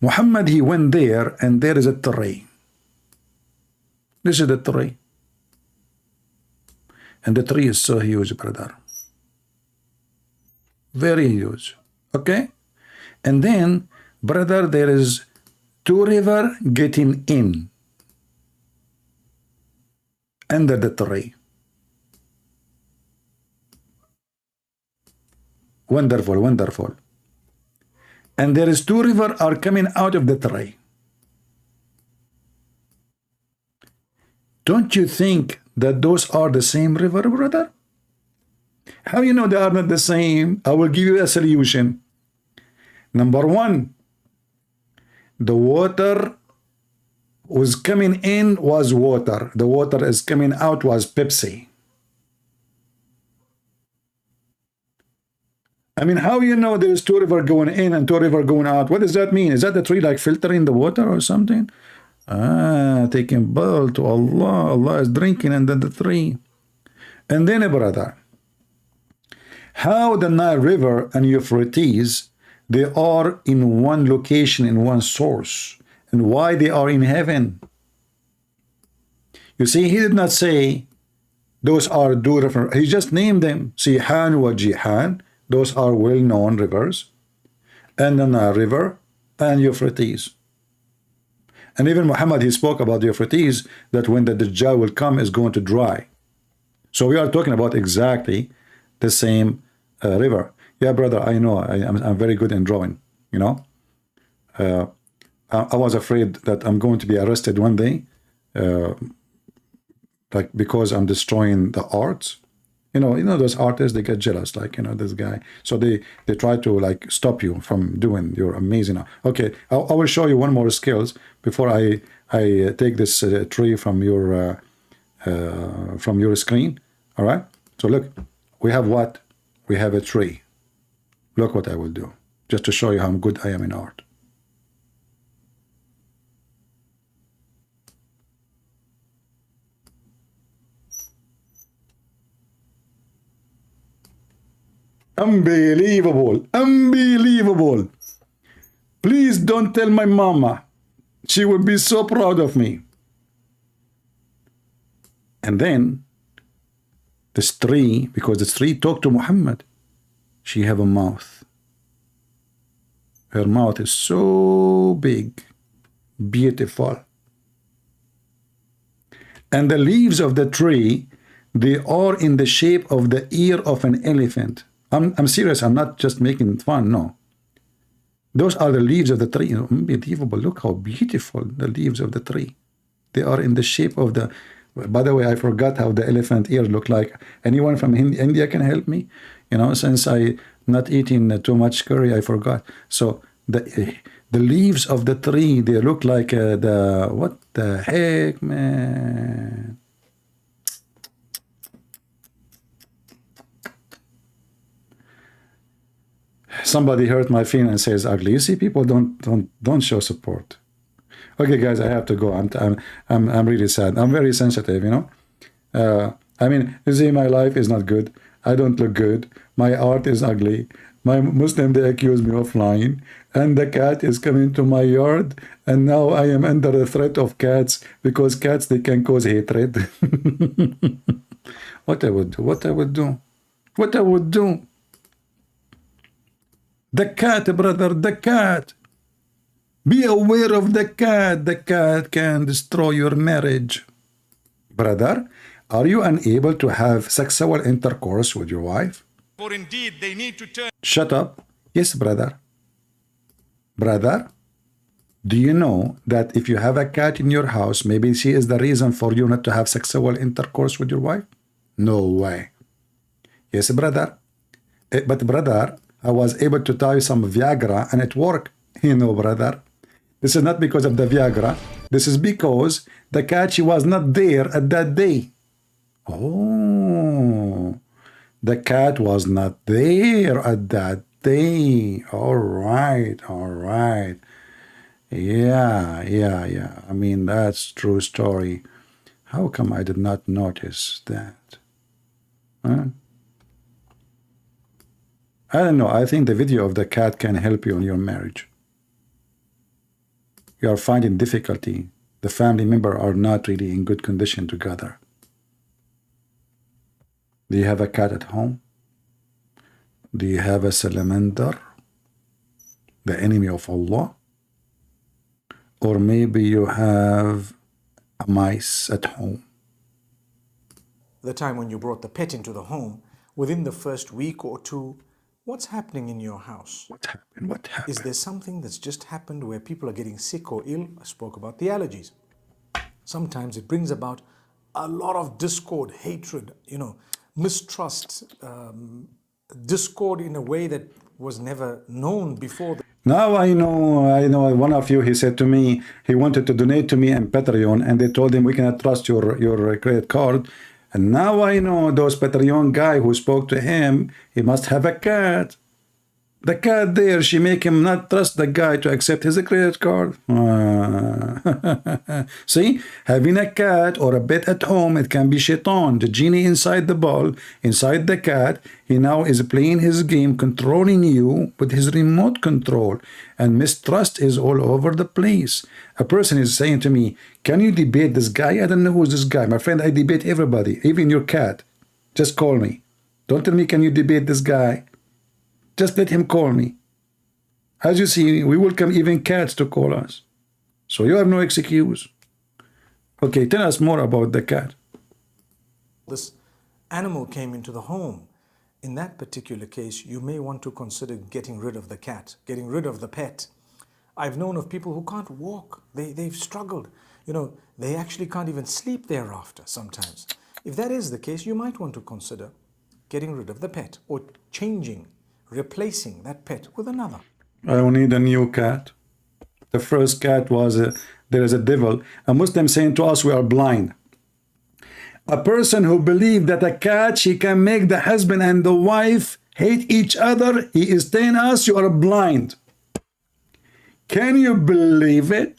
Muhammad, he went there and there is a tree. This is the tree. And the tree is so huge, brother. Very huge. Okay? And then, brother, there is 2 rivers getting in under the tree. Wonderful, wonderful. And there is 2 rivers are coming out of the tree. Don't you think that those are the same river, brother? How you know they are not the same? I will give you a solution. Number 1, the water was coming in was water. The water is coming out was Pepsi. I mean, how you know there's 2 rivers going in and 2 rivers going out? What does that mean? Is that the tree like filtering the water or something? Taking bowl to Allah. Allah is drinking under the tree. And then, brother, how the Nile River and Euphrates, they are in one location, in one source, and why they are in heaven. You see, he did not say those are 2 rivers. He just named them. Sihan wa Jihan. Those are well-known rivers. And the Nile River and Euphrates. And even Muhammad, he spoke about the Euphrates, that when the Dajjal will come, is going to dry. So we are talking about exactly the same river. Yeah, brother, I know. I'm very good in drawing, you know. I was afraid that I'm going to be arrested one day, like because I'm destroying the arts. You know those artists, they get jealous, like, you know, this guy. So they try to like stop you from doing your amazing art. Okay, I will show you one more skills before I take this tree from your screen. All right. So look, we have what? We have a tree. Look what I will do, just to show you how good I am in art. Unbelievable. Unbelievable. Please don't tell my mama. She will be so proud of me. And then this tree, because this tree talked to Muhammad, she have a mouth. Her mouth is so big, beautiful. And the leaves of the tree, they are in the shape of the ear of an elephant. I'm serious. I'm not just making fun. No. Those are the leaves of the tree. Unbelievable. Look how beautiful the leaves of the tree. They are in the shape of the... By the way, I forgot how the elephant ear look like. Anyone from India can help me? You know, since I not eating too much curry, I forgot. So the leaves of the tree, they look like the... What the heck, man? Somebody hurt my feeling and says ugly. You see, people don't show support. Okay, guys, I have to go. I'm really sad. I'm very sensitive, you know. I mean, you see, my life is not good. I don't look good. My art is ugly. My Muslim, they accuse me of lying. And the cat is coming to my yard. And now I am under the threat of cats, because cats, they can cause hatred. What I would do? What I would do? What I would do? The cat, brother, the cat. Be aware of the cat. The cat can destroy your marriage. Brother, are you unable to have sexual intercourse with your wife? For indeed they need to turn. Shut up. Yes, brother. Brother, do you know that if you have a cat in your house, maybe she is the reason for you not to have sexual intercourse with your wife? No way. Yes, brother. But brother, I was able to tell you some Viagra and it worked. You know, brother. This is not because of the Viagra. This is because the cat, she was not there at that day. Oh, the cat was not there at that day. All right, all right. Yeah. I mean, that's true story. How come I did not notice that? Huh? I don't know. I think the video of the cat can help you in your marriage. You are finding difficulty. The family member are not really in good condition together. Do you have a cat at home? Do you have a salamander, the enemy of Allah? Or maybe you have a mice at home. The time when you brought the pet into the home, within the first week or two, what's happening in your house? What happened? What happened? Is there something that's just happened where people are getting sick or ill? I spoke about the allergies. Sometimes it brings about a lot of discord, hatred, you know, mistrust, discord in a way that was never known before. Now I know one of you, he said to me, he wanted to donate to me in Patreon, and they told him we cannot trust your credit card. And now I know those Patreon guy who spoke to him, he must have a cat. The cat there, she make him not trust the guy to accept his credit card. See, having a cat or a pet at home, it can be shaitan, the genie inside the ball, inside the cat. He now is playing his game, controlling you with his remote control, and mistrust is all over the place. A person is saying to me, can you debate this guy? I don't know who's this guy. My friend, I debate everybody, even your cat. Just call me. Don't tell me, can you debate this guy? Just let him call me. As you see, we welcome even cats to call us. So you have no excuse. Okay, tell us more about the cat. This animal came into the home. In that particular case, you may want to consider getting rid of the cat, getting rid of the pet. I've known of people who can't walk. They've struggled. You know, they actually can't even sleep thereafter sometimes. If that is the case, you might want to consider getting rid of the pet or replacing that pet with another. I will need a new cat. The first cat was, there is a devil. A Muslim saying to us, we are blind. A person who believes that a cat, she can make the husband and the wife hate each other, he is telling us you are blind. Can you believe it?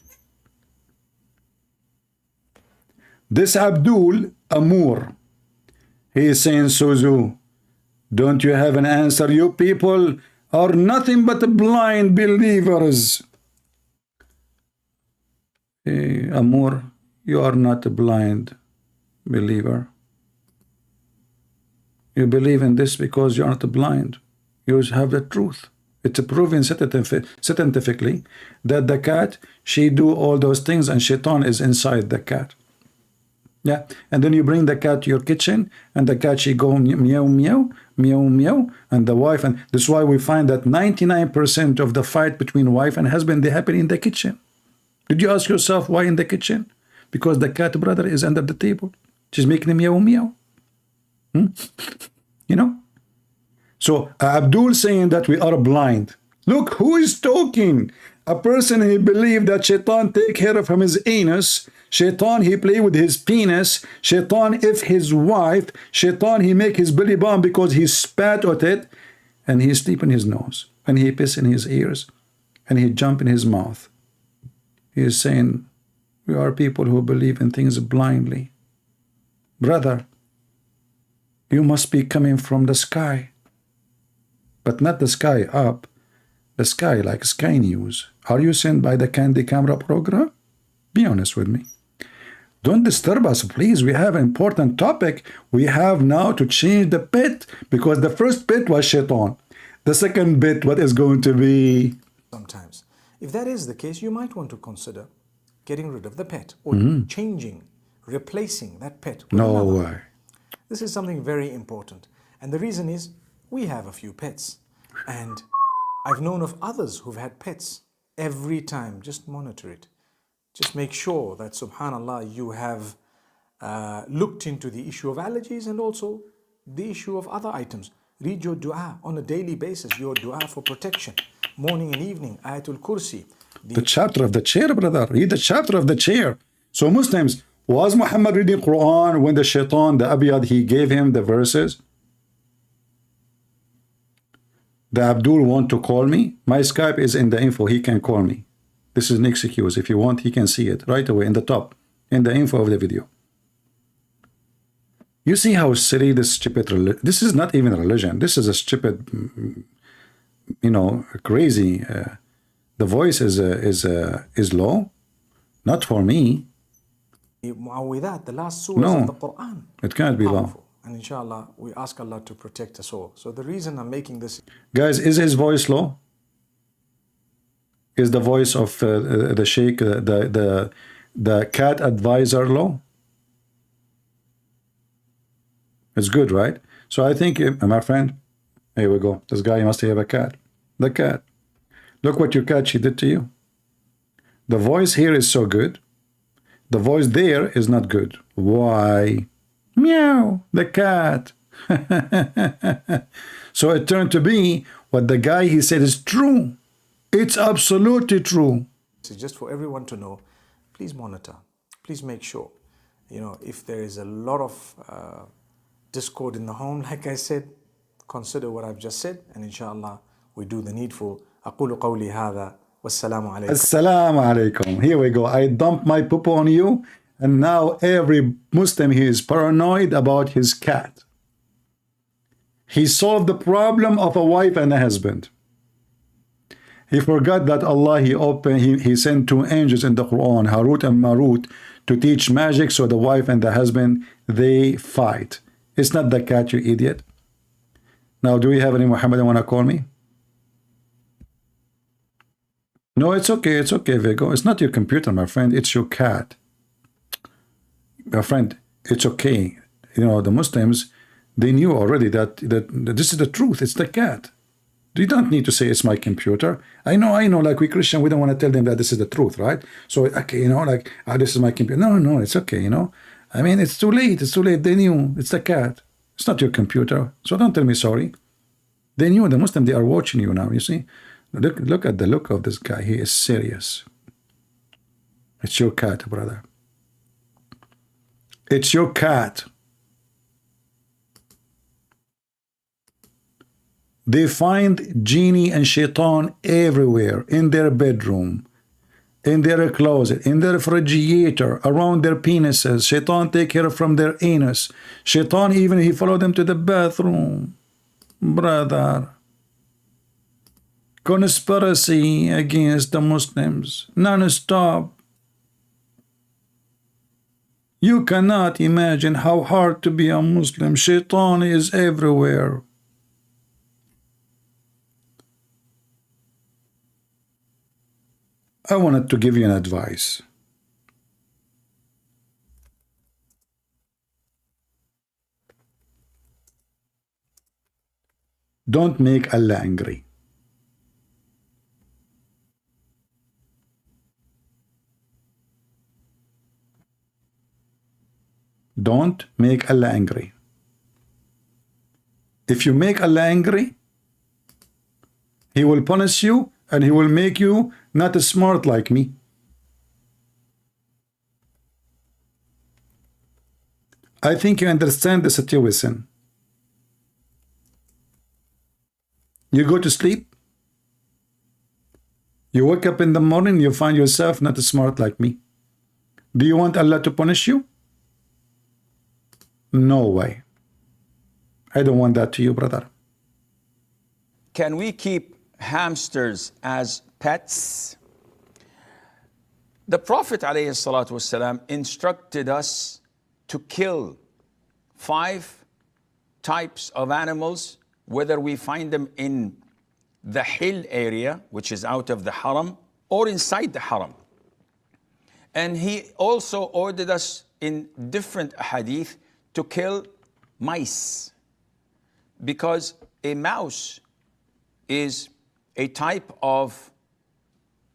This Abdul Amour, he is saying, Suzu, Don't you have an answer? You people are nothing but blind believers. Amor, you are not a blind believer. You believe in this because you're not blind. You have the truth. It's proven scientifically that the cat, she do all those things and shaitan is inside the cat. Yeah, and then you bring the cat to your kitchen and the cat, she go meow, meow, meow, meow, and the wife, and that's why we find that 99% of the fight between wife and husband, they happen in the kitchen. Did you ask yourself why in the kitchen? Because the cat brother is under the table. She's making meow, meow. You know? So Abdul saying that we are blind. Look who is talking. A person who believed that shaitan take care from his anus. Shaitan, he play with his penis. Shaitan, if his wife. Shaitan, he make his belly bomb because he spat at it. And he sleep in his nose. And he piss in his ears. And he jump in his mouth. He is saying, we are people who believe in things blindly. Brother, you must be coming from the sky. But not the sky up. The sky like Sky News. Are you sent by the Candy Camera program? Be honest with me. Don't disturb us, please. We have an important topic. We have now to change the bit because the first bit was shaitan. The second bit, what is going to be? Sometimes. If that is the case, you might want to consider getting rid of the pet or changing, replacing that pet with No another. way. This is something very important. And the reason is we have a few pets. And I've known of others who've had pets. Every time, just monitor it. Just make sure that, subhanAllah, you have looked into the issue of allergies and also the issue of other items. Read your dua on a daily basis, your dua for protection. Morning and evening, Ayatul Kursi. The chapter of the chair, brother. Read the chapter of the chair. So Muslims, was Muhammad reading Quran when the shaitan, the Abiyad, he gave him the verses? The Abdul want to call me? My Skype is in the info. He can call me. This is an excuse. If you want, he can see it right away in the top, in the info of the video. You see how silly this stupid religion. This is not even a religion. This is a stupid, you know, crazy. The voice is low. Not for me. Mu'awwidat, the last surah of the Quran. It can't be low. Powerful. And inshallah, we ask Allah to protect us all. So the reason I'm making this... Guys, is his voice low? Is the voice of the sheikh, the cat advisor low? It's good, right? So I think, my friend, here we go. This guy must have a cat. The cat. Look what your cat, she did to you. The voice here is so good. The voice there is not good. Why? Meow, the cat. So it turned to be what the guy, he said is true. It's absolutely true. So just for everyone to know, please monitor. Please make sure, you know, if there is a lot of discord in the home, like I said, consider what I've just said, and inshallah, we do the needful. أقول قولي هذا والسلام عليكم. Assalamu alaikum. Here we go. I dumped my poop on you, and now every Muslim, he is paranoid about his cat. He solved the problem of a wife and a husband. He forgot that Allah, he sent two angels in the Quran, Harut and Marut, to teach magic so the wife and the husband, they fight. It's not the cat, you idiot. Now, do we have any Muhammad want to call me? No, it's okay, Vigo. It's not your computer, my friend. It's your cat. My friend, it's okay. You know, the Muslims, they knew already that this is the truth. It's the cat. You don't need to say it's my computer. I know, like we Christian, we don't want to tell them that this is the truth, right? So, okay, you know, like, this is my computer. No, it's okay, you know. I mean, it's too late. They knew. It's the cat. It's not your computer. So don't tell me sorry. They knew. The Muslim, they are watching you now, you see. Look at the look of this guy. He is serious. It's your cat, brother. It's your cat. They find genie and shaitan everywhere, in their bedroom, in their closet, in their refrigerator, around their penises. Shaitan take care from their anus. Shaitan even, he followed them to the bathroom. Brother, conspiracy against the Muslims, non-stop. You cannot imagine how hard to be a Muslim. Shaitan is everywhere. I wanted to give you an advice. Don't make Allah angry. Don't make Allah angry. If you make Allah angry, He will punish you and He will make you not as smart like me. I think you understand the situation. You go to sleep, you wake up in the morning, you find yourself not as smart like me. Do you want Allah to punish you? No way. I don't want that to you, brother. Can we keep hamsters as pets? The Prophet ﷺ instructed us to kill 5 types of animals, whether we find them in the hill area, which is out of the haram, or inside the haram. And he also ordered us in different hadith to kill mice, because a mouse is a type of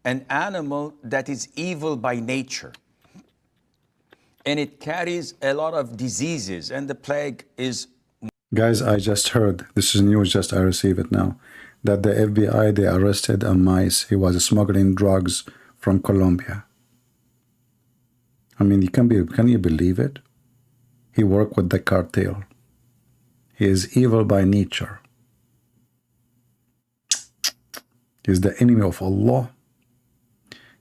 an animal that is evil by nature, and it carries a lot of diseases, and the plague is... Guys, I just heard, this is news, just I received it now, that the FBI, they arrested a mice. He was smuggling drugs from Colombia. I mean, can you believe it? He worked with the cartel. He is evil by nature. He is the enemy of Allah.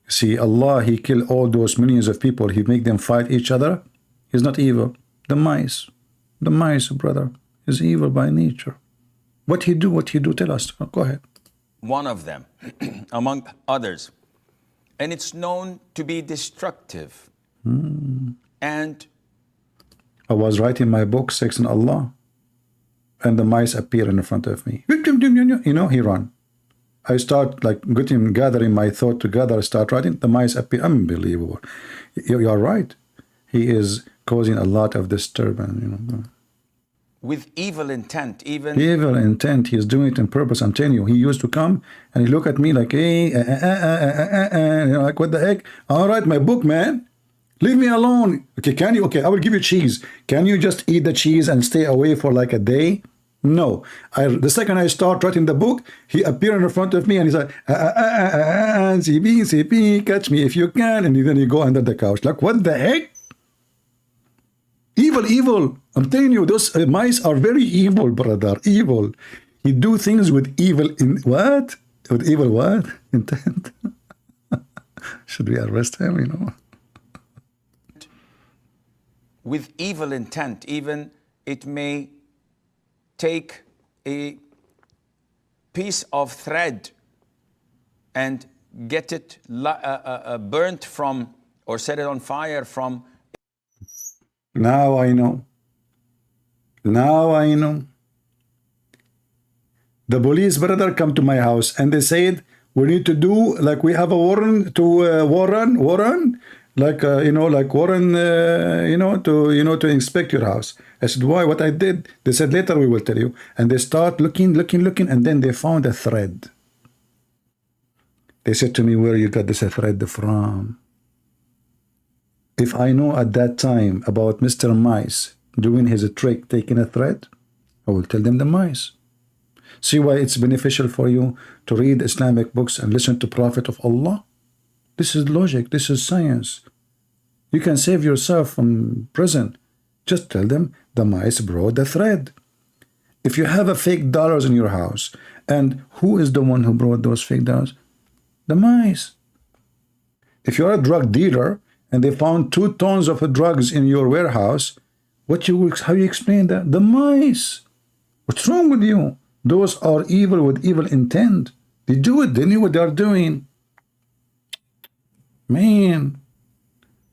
You see, Allah, He killed all those millions of people. He make them fight each other. He's not evil. The mice, brother, is evil by nature. What he do? Tell us. Go ahead. One of them, among others. And it's known to be destructive. And I was writing my book, Sex and Allah, and the mice appear in front of me. You know, he run. I start like gathering my thought together. I start writing. The mice appear. Unbelievable. You are right. He is causing a lot of disturbance. You know. With evil intent, even... Evil intent. He is doing it on purpose. I'm telling you. He used to come and he look at me like, hey, you know, like, what the heck? All right, my book, man. Leave me alone. Okay, can you? Okay, I will give you cheese. Can you just eat the cheese and stay away for like a day? No. The second I start writing the book, he appeared in front of me and he's like, CP, catch me if you can. And then he go under the couch. Like, what the heck? Evil. I'm telling you, those mice are very evil, brother. Evil. He do things with evil in what? With evil what? Intent. Should we arrest him, you know? With evil intent, even it may take a piece of thread and get it burnt from, or set it on fire from. Now I know. The police, brother, come to my house and they said, we need to do, like we have a warrant to warrant, like, you know, like warrant, to inspect your house. I said, why? What I did? They said, later we will tell you. And they start looking, and then they found a thread. They said to me, where you got this thread from? If I know at that time about Mr. Mice doing his trick, taking a thread, I will tell them the mice. See why it's beneficial for you to read Islamic books and listen to Prophet of Allah? This is logic. This is science. You can save yourself from prison. Just tell them the mice brought the thread. If you have a fake dollars in your house, and who is the one who brought those fake dollars? The mice. If you're a drug dealer and they found 2 tons of drugs in your warehouse, how you explain that? The mice. What's wrong with you? Those are evil with evil intent. They do it. They knew what they're doing. Man,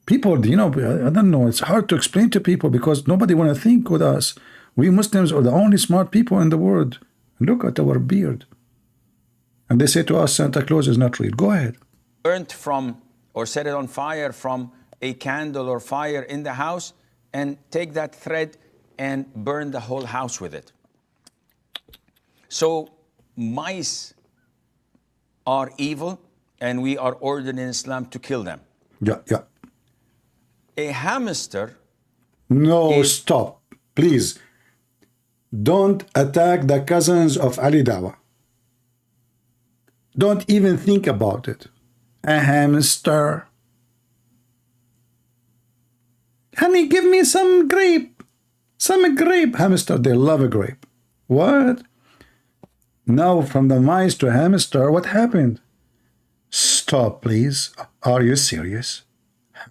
people, you know, I don't know. It's hard to explain to people because nobody want to think with us. We Muslims are the only smart people in the world. Look at our beard. And they say to us, Santa Claus is not real. Go ahead. Burnt from or set it on fire from a candle or fire in the house and take that thread and burn the whole house with it. So mice are evil and we are ordered in Islam to kill them. Yeah, yeah. A hamster. No, stop. Please. Don't attack the cousins of Ali Dawa. Don't even think about it. A hamster. Honey, give me some grape. Some grape. Hamster, they love a grape. What? Now from the mice to hamster, what happened? Stop, please. Are you serious?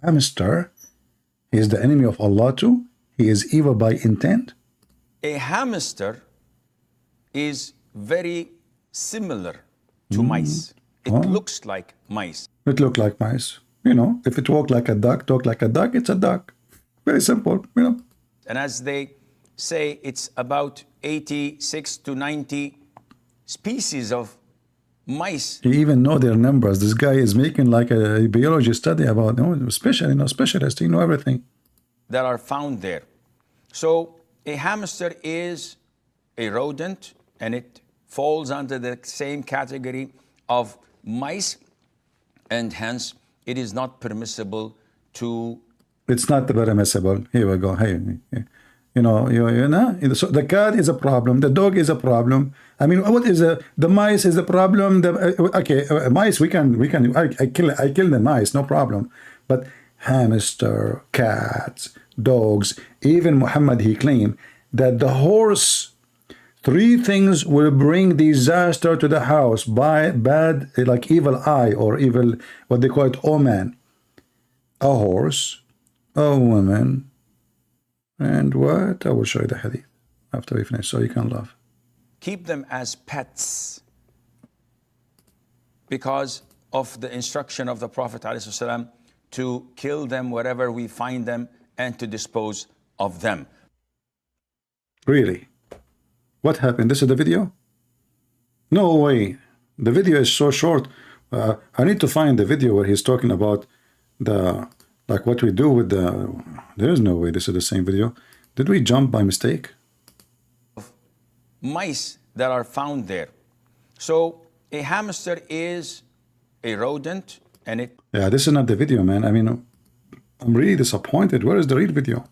Hamster is the enemy of Allah too? He is evil by intent? A hamster is very similar to mice. It looks like mice. It look like mice. You know, if it walk like a duck, talk like a duck, it's a duck. Very simple, you know. And as they say, it's about 86 to 90 species of mice. You even know their numbers. This guy is making like a biology study about, specialist, you know everything. That are found there. So a hamster is a rodent and it falls under the same category of mice, and hence it is not permissible to. It's not permissible. Here we go. Hey, you know. So the cat is a problem. The dog is a problem. I mean, what is the mice is the problem? Mice. I kill the mice, no problem. But hamster, cats, dogs. Even Muhammad, he claimed that the horse. 3 things will bring disaster to the house by bad, like evil eye or evil, what they call it, omen. A horse, a woman, and what? I will show you the hadith after we finish so you can laugh. Keep them as pets because of the instruction of the Prophet ﷺ to kill them wherever we find them and to dispose of them. Really? What happened? This is the video? No way. The video is so short. I need to find the video where he's talking about like what we do with the. There is no way this is the same video. Did we jump by mistake? Mice that are found there. So a hamster is a rodent and it. Yeah, this is not the video, man. I mean, I'm really disappointed. Where is the real video?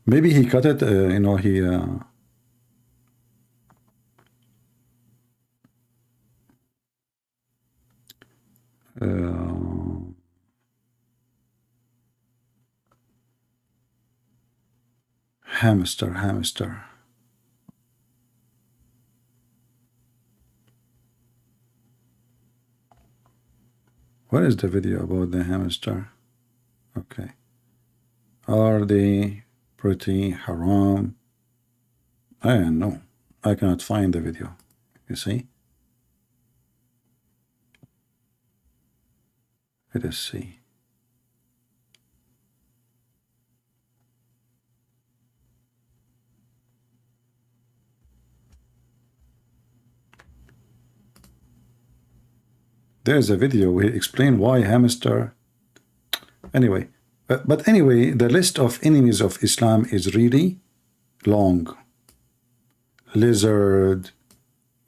Maybe he cut it, you know, he... hamster. What is the video about the hamster? Okay. Are they pretty haram? I don't know. I cannot find the video. You see? Let us see. There's a video where he explained why hamster. Anyway, but anyway, the list of enemies of Islam is really long. Lizard,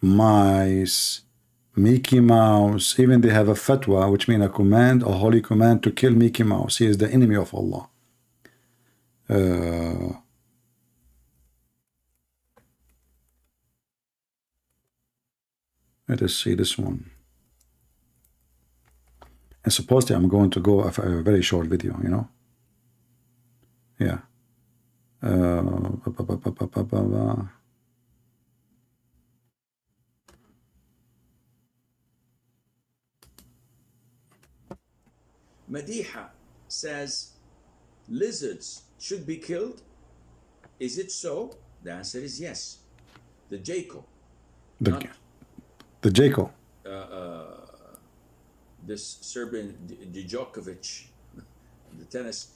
mice, Mickey Mouse. Even they have a fatwa, which means a command, a holy command to kill Mickey Mouse. He is the enemy of Allah. Let us see this one. And supposedly I'm going to go a very short video, you know. Yeah. Madiha says lizards should be killed. Is it so? The answer is yes. The Jaco, The, not the Jaco. this Serbian Djokovic, the tennis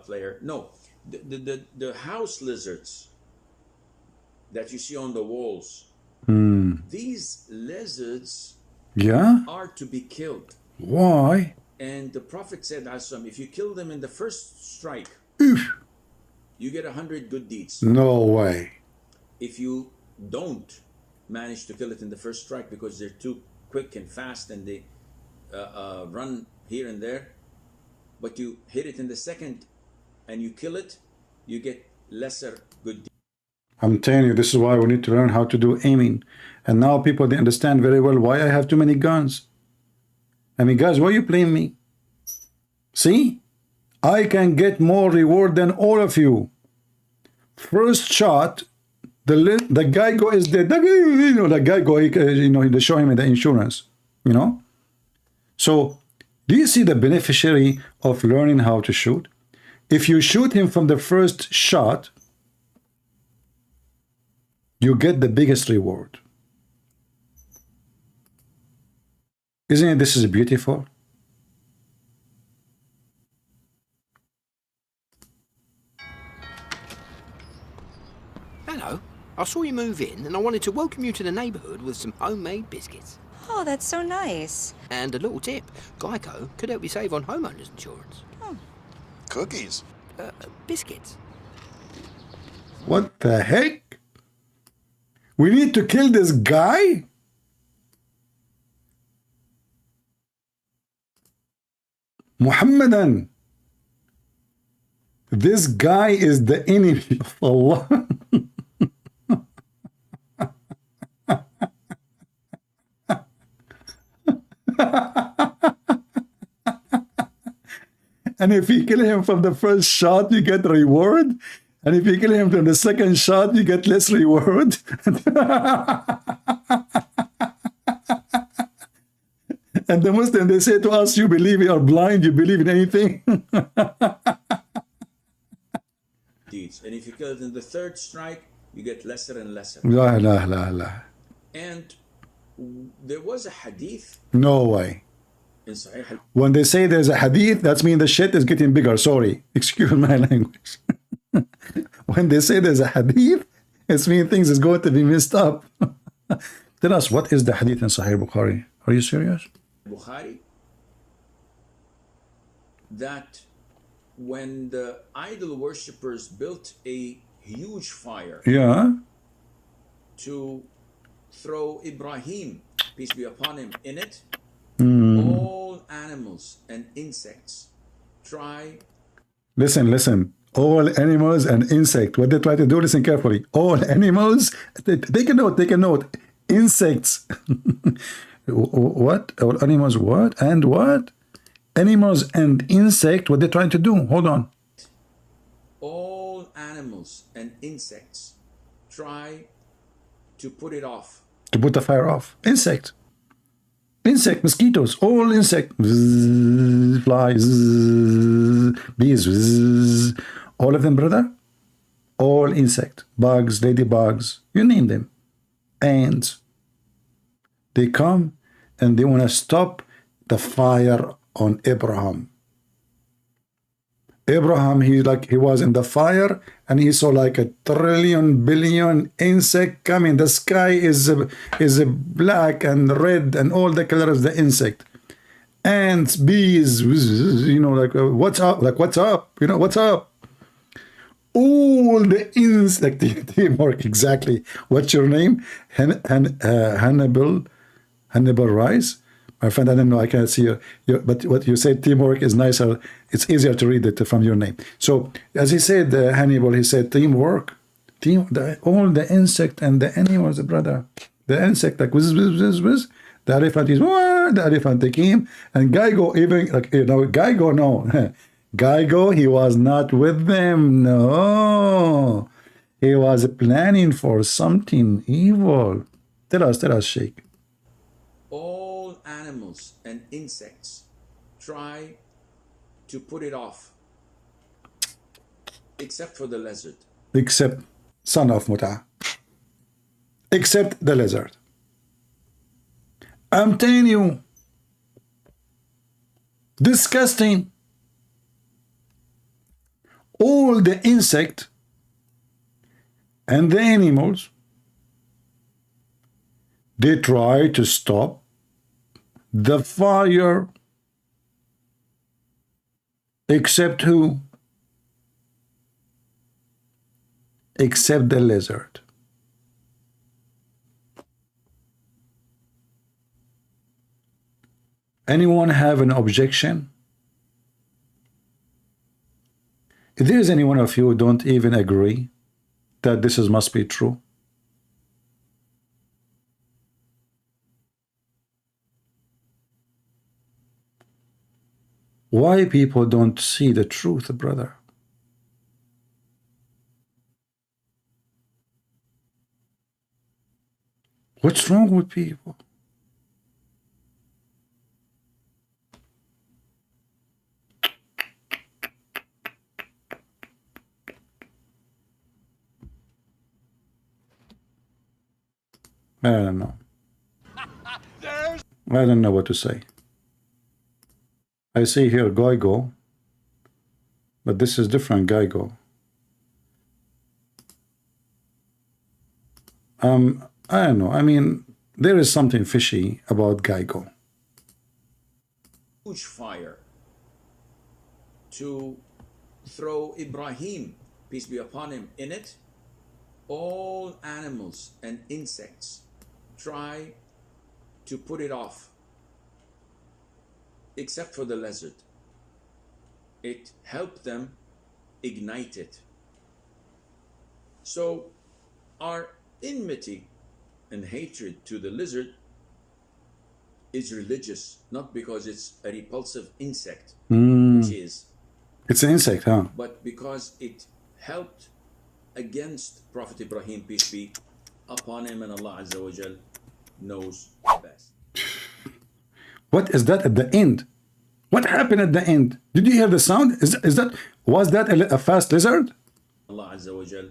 player. No, the house lizards that you see on the walls. These lizards Yeah? are to be killed. Why? And the Prophet said, "Asam, if you kill them in the first strike, you get 100 good deeds. No way. If you don't manage to kill it in the first strike because they're too quick and fast and they run here and there, but you hit it in the second and you kill it, you get lesser good deeds." I'm telling you, this is why we need to learn how to do aiming. And now people, they understand very well why I have too many guns. I mean, guys, why are you playing me? See? I can get more reward than all of you. First shot, the guy go is dead. The guy go, they show him the insurance, So, do you see the beneficiary of learning how to shoot? If you shoot him from the first shot, you get the biggest reward. Isn't it? This is beautiful. Hello. I saw you move in and I wanted to welcome you to the neighbourhood with some homemade biscuits. Oh, that's so nice. And a little tip, Geico could help you save on homeowners insurance. Cookies. Biscuits. What the heck? We need to kill this guy? Muhammadan. This guy is the enemy of Allah. And if you kill him from the first shot, you get reward. And if you kill him from the second shot, you get less reward. And the Muslim, they say to us, you believe you are blind, you believe in anything. Deeds. And if you kill it in the third strike, you get lesser and lesser. La, la, la, la. And there was a hadith No way. in Sahih When they say there's a hadith, that means the shit is getting bigger. Sorry. Excuse my language. When they say there's a hadith, it means things is going to be messed up. Tell us, what is the hadith in Sahih Bukhari? Are you serious? Bukhari that when the idol worshippers built a huge fire Yeah. to throw Ibrahim, peace be upon him, in it, all animals and insects try. Listen. All animals and insects. What they try to do, listen carefully. All animals, take a note. Insects. What? All animals what? And what? Animals and insect, what they're trying to do. Hold on. All animals and insects try to put it off. To put the fire off. Insect, mosquitoes, all insect. Zzz, flies, zzz, bees, zzz. All of them, brother. All insect. Bugs, ladybugs, you name them. Ants. They come and they want to stop the fire on Abraham. Abraham, he was in the fire and he saw like 1 trillion billion insect coming. The sky is black and red and all the colors of the insect. Ants, bees, what's up? What's up? What's up? All the insect teamwork, exactly. What's your name? Hannibal Rice? My friend, I don't know, I can't see you. But what you said, teamwork is nicer. It's easier to read it from your name. So, as he said, Hannibal, he said teamwork. All the insect and the animals, brother. The insect, like, whiz, whiz, whiz, whiz. The elephant is, the elephant, they came. And Geigo, even, Geigo, no. Geigo, he was not with them. No. He was planning for something evil. Tell us, Sheikh. All animals and insects try to put it off, except for the lizard. Except son of Mut'ah, except the lizard. I'm telling you, disgusting. All the insect and the animals, they try to stop the fire, except who? Except the lizard. Anyone have an objection? If there is any one of you who don't even agree that this must be true, why people don't see the truth, brother? What's wrong with people? I don't know. I don't know what to say. I see here Geigo, but this is different Geigo. I don't know. I mean, there is something fishy about Geigo. Huge fire to throw Ibrahim, peace be upon him, in it. All animals and insects try to put it off, except for the lizard. It helped them ignite it. So our enmity and hatred to the lizard is religious, not because it's a repulsive insect, which is. It's an insect, huh? But because it helped against Prophet Ibrahim, peace be upon him, and Allah Azza wa Jal knows best. What is that at the end? What happened at the end? Did you hear the sound? Was that a fast lizard? Allah Azza wa Jal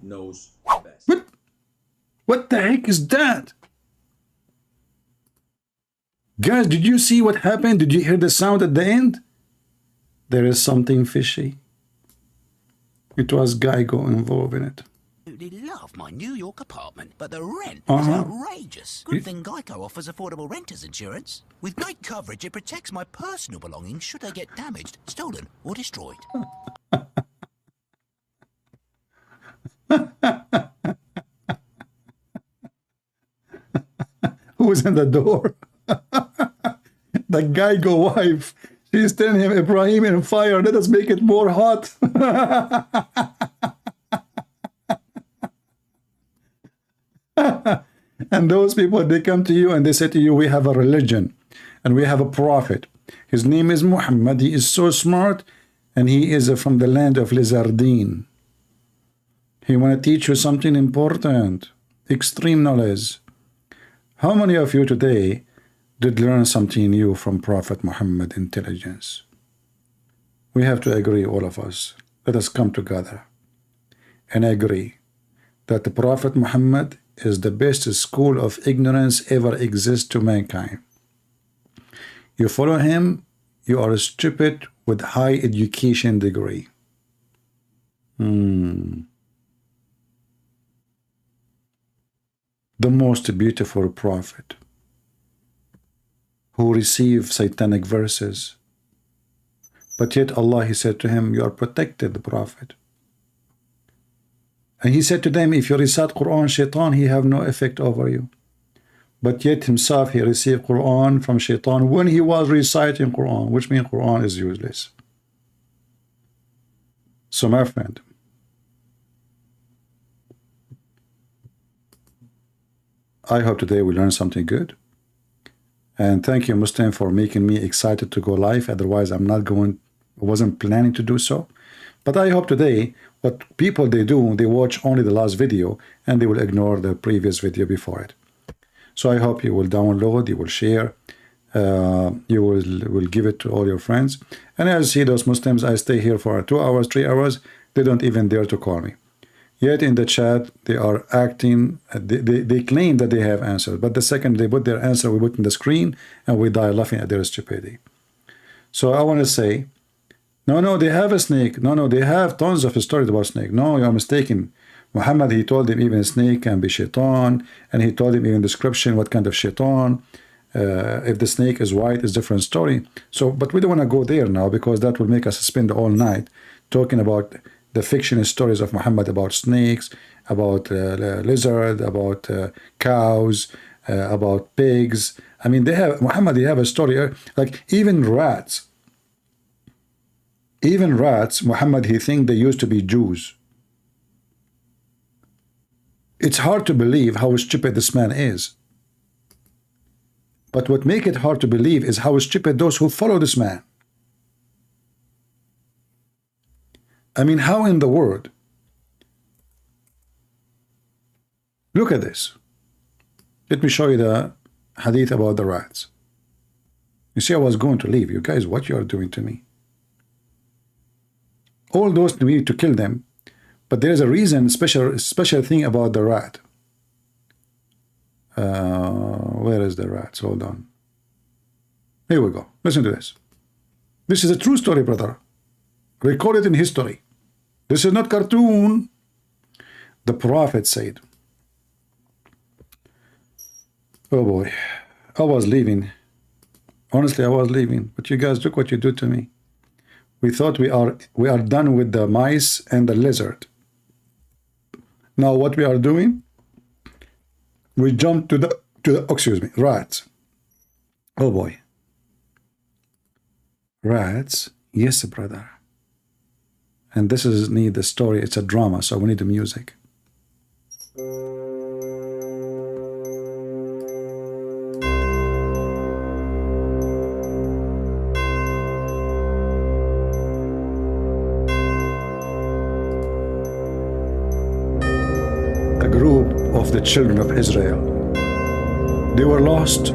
knows best. What the heck is that? Guys, did you see what happened? Did you hear the sound at the end? There is something fishy. It was Geigo involved in it. Absolutely love my New York apartment, but the rent is outrageous. Good thing Geico offers affordable renters insurance. With great coverage, it protects my personal belongings should they get damaged, stolen, or destroyed. Who's in the door? The Geigo wife. She's telling him, Ibrahim in fire, let us make it more hot. And those people, they come to you and they say to you, we have a religion and we have a prophet. His name is Muhammad. He is so smart and he is from the land of Lizardine. He want to teach you something important, extreme knowledge. How many of you today did learn something new from Prophet Muhammad intelligence? We have to agree, all of us. Let us come together and agree that the Prophet Muhammad is the best school of ignorance ever exists to mankind. You follow him, you are stupid with high education degree. The most beautiful prophet who received satanic verses, but yet Allah, he said to him, you are protected, the prophet. And he said to them, if you recite Quran, shaitan, he have no effect over you. But yet himself, he received Quran from shaitan when he was reciting Quran, which means Quran is useless. So my friend, I hope today we learn something good. And thank you, Muslim, for making me excited to go live. Otherwise, I wasn't planning to do so. But I hope today, what people they do, they watch only the last video and they will ignore the previous video before it. So I hope you will download, you will share, you will give it to all your friends. And as you see those Muslims, I stay here for 2 hours, 3 hours. They don't even dare to call me. Yet in the chat, they are acting, they claim that they have answers. But the second they put their answer, we put in the screen and we die laughing at their stupidity. So I want to say, no, they have a snake. No, they have tons of stories about snake. No, you are mistaken. Muhammad, he told them even snake can be shaitan, and he told them even description what kind of shaitan. If the snake is white, is different story. So, but we don't want to go there now because that will make us spend all night talking about the fiction stories of Muhammad about snakes, about lizard, about cows, about pigs. I mean, they have Muhammad. They have a story like even rats. Even rats, Muhammad, he think they used to be Jews. It's hard to believe how stupid this man is. But what makes it hard to believe is how stupid those who follow this man. I mean, how in the world? Look at this. Let me show you the hadith about the rats. You see, I was going to leave. You guys, what you are doing to me? All those we need to kill them, but there is a reason, special thing about the rat. Where is the rats? Hold on. Here we go. Listen to this. This is a true story, brother. Record it in history. This is not cartoon. The Prophet said, oh boy, I was leaving. Honestly, I was leaving. But you guys, look what you do to me. We thought we are done with the mice and the lizard. Now what we are doing? We jump to the excuse me, rats. Oh boy. Rats, yes, brother. And this is need the story, it's a drama, so we need the music. A group of the children of Israel, they were lost.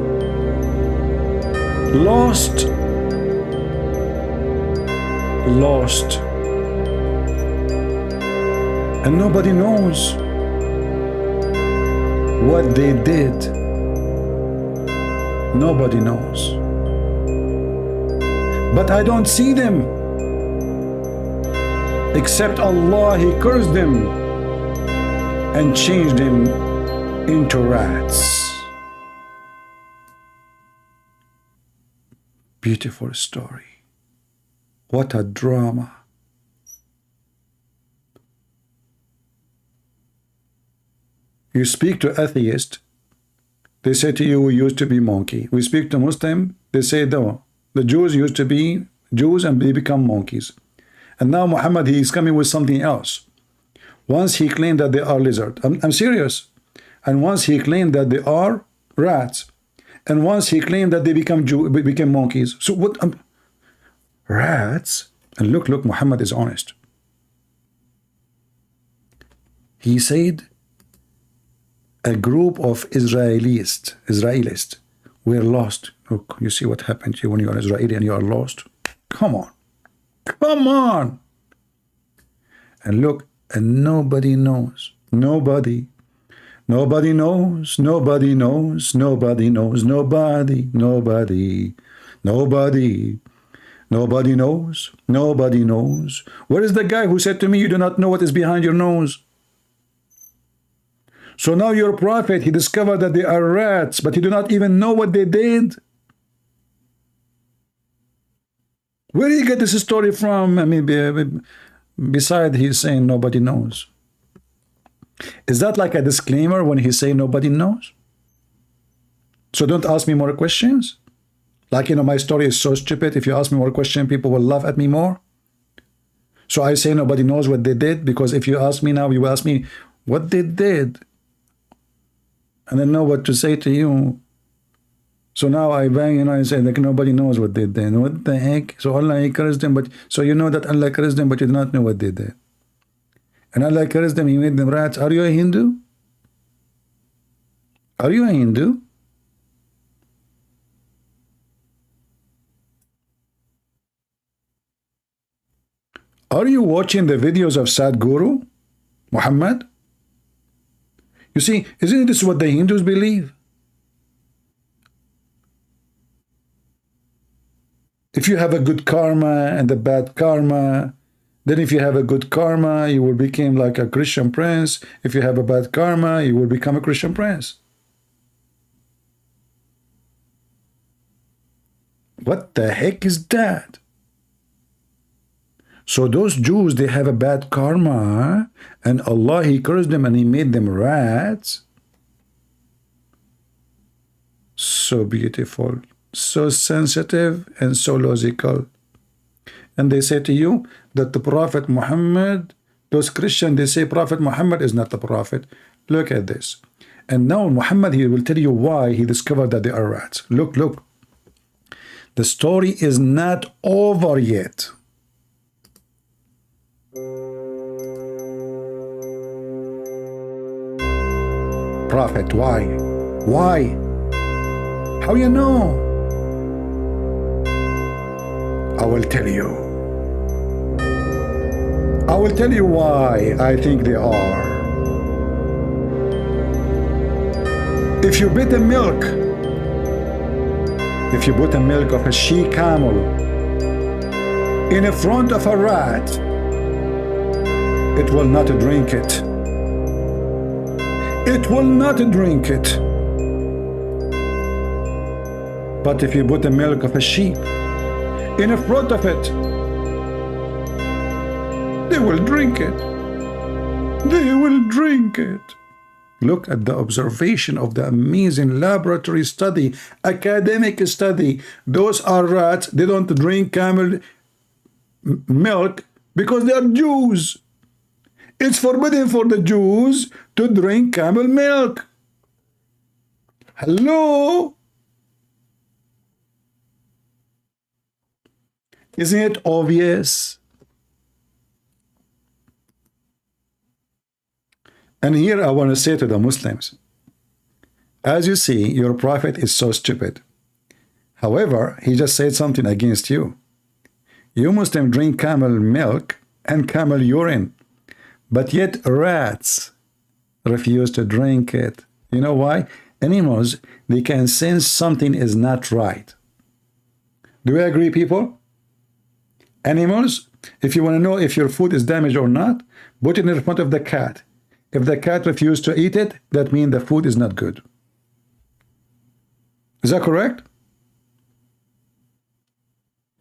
And nobody knows what they did. Nobody knows. But I don't see them. Except Allah, He cursed them and changed them into rats. Beautiful story. What a drama. You speak to atheists, they say to you, we used to be monkey. We speak to Muslim, they say, no, the Jews used to be Jews and they become monkeys. And now Muhammad, he is coming with something else. Once he claimed that they are lizard. I'm serious. And once he claimed that they are rats. And once he claimed that they became monkeys. So what? Rats? And look, Muhammad is honest. He said, a group of Israelis were lost. Look, you see what happened to you when you are Israeli and you are lost? Come on. Come on. And look, and nobody knows. Nobody knows. Nobody knows. Nobody knows. Nobody knows. Nobody knows. Where is the guy who said to me, you do not know what is behind your nose? So now your prophet, he discovered that they are rats, but he do not even know what they did. Where do you get this story from? I mean, besides he's saying nobody knows. Is that like a disclaimer when he say nobody knows? So don't ask me more questions? Like, you know, my story is so stupid. If you ask me more questions, people will laugh at me more. So I say nobody knows what they did, because if you ask me now, you will ask me what they did. And I know what to say to you. So now I bang, you know, and say like nobody knows what they did. What the heck? So Allah cursed them, but so you know that Allah cursed them, but you do not know what they did. And Allah cursed them, He made them rats. Are you a Hindu? Are you a Hindu? Are you watching the videos of Sadhguru? Muhammad? You see, isn't this what the Hindus believe? If you have a good karma and a bad karma, then if you have a good karma, you will become like a Christian prince. If you have a bad karma, you will become a Christian prince. What the heck is that? So those Jews, they have a bad karma, and Allah, He cursed them and He made them rats. So beautiful, so sensitive, and so logical. And they say to you that the Prophet Muhammad, those Christians, they say Prophet Muhammad is not the Prophet. Look at this. And now Muhammad, he will tell you why he discovered that they are rats. Look, look. The story is not over yet. Prophet, why? Why? How you know? I will tell you. I will tell you why I think they are. If you put the milk, if you put the milk of a she-camel in front of a rat, it will not drink it. It will not drink it. But if you put the milk of a sheep in front of it, they will drink it. They will drink it. Look at the observation of the amazing laboratory study, academic study. Those are rats. They don't drink camel milk because they are Jews. It's forbidden for the Jews to drink camel milk. Hello? Isn't it obvious? And here I want to say to the Muslims, as you see, your prophet is so stupid. However, he just said something against you. You Muslims drink camel milk and camel urine, but yet rats refuse to drink it. You know why? Animals, they can sense something is not right. Do we agree, people? Animals, if you want to know if your food is damaged or not, put it in front of the cat. If the cat refuses to eat it, that means the food is not good. Is that correct?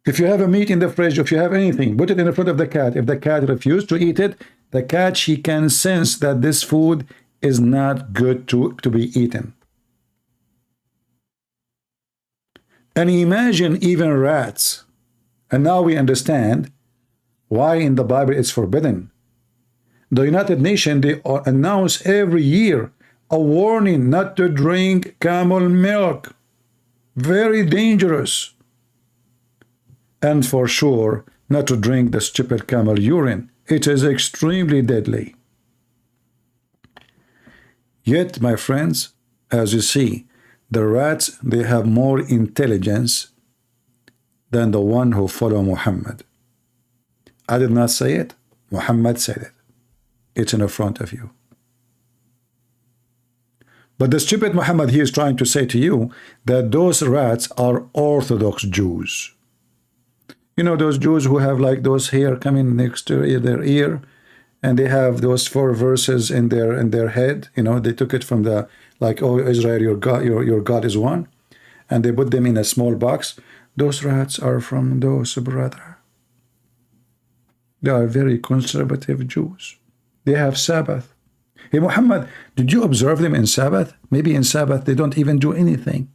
If you have a meat in the fridge, if you have anything, put it in front of the cat. If the cat refuses to eat it, the cat, she can sense that this food is not good to be eaten. And imagine even rats. And now we understand why in the Bible it's forbidden. The United Nations, they announce every year a warning not to drink camel milk. Very dangerous. And for sure, not to drink the stupid camel urine. It is extremely deadly. Yet, my friends, as you see, the rats, they have more intelligence than the one who follow Muhammad. I did not say it. Muhammad said it. It's in front of you. But the stupid Muhammad, he is trying to say to you that those rats are Orthodox Jews. You know those Jews who have like those hair coming next to their ear, and they have those 4 verses in their head. You know, they took it from the, like, oh Israel, your God is one, and they put them in a small box. Those rats are from those, brother. They are very conservative Jews. They have Sabbath. Hey Muhammad, did you observe them in Sabbath? Maybe in Sabbath they don't even do anything.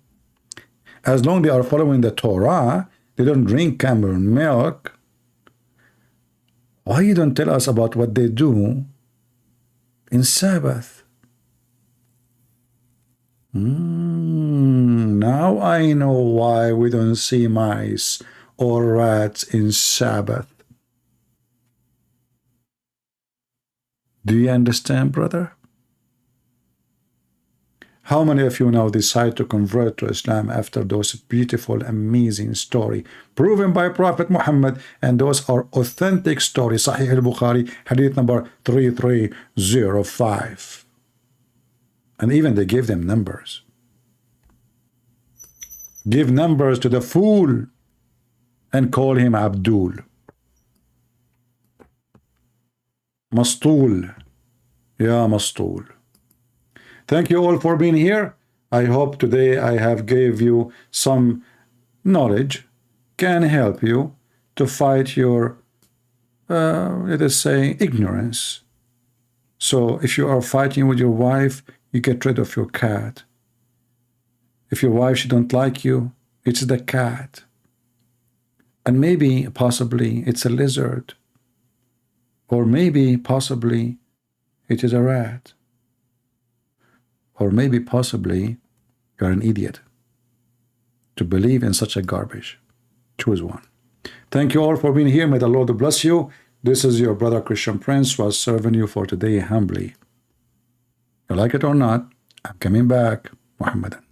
As long as they are following the Torah, they don't drink camel milk. Why you don't tell us about what they do in Sabbath? Now I know why we don't see mice or rats in Sabbath. Do you understand, brother? How many of you now decide to convert to Islam after those beautiful, amazing story proven by Prophet Muhammad? And those are authentic stories. Sahih al-Bukhari, hadith number 3305. And even they gave them numbers. Give numbers to the fool and call him Abdul. Mastul. Ya Mastul. Thank you all for being here. I hope today I have gave you some knowledge, can help you to fight your, let us say, ignorance. So if you are fighting with your wife, you get rid of your cat. If your wife, she don't like you, it's the cat. And maybe, possibly, it's a lizard. Or maybe, possibly, it is a rat. Or maybe, possibly, you're an idiot to believe in such a garbage. Choose one. Thank you all for being here. May the Lord bless you. This is your brother Christian Prince was serving you for today humbly. You like it or not, I'm coming back. Muhammadan.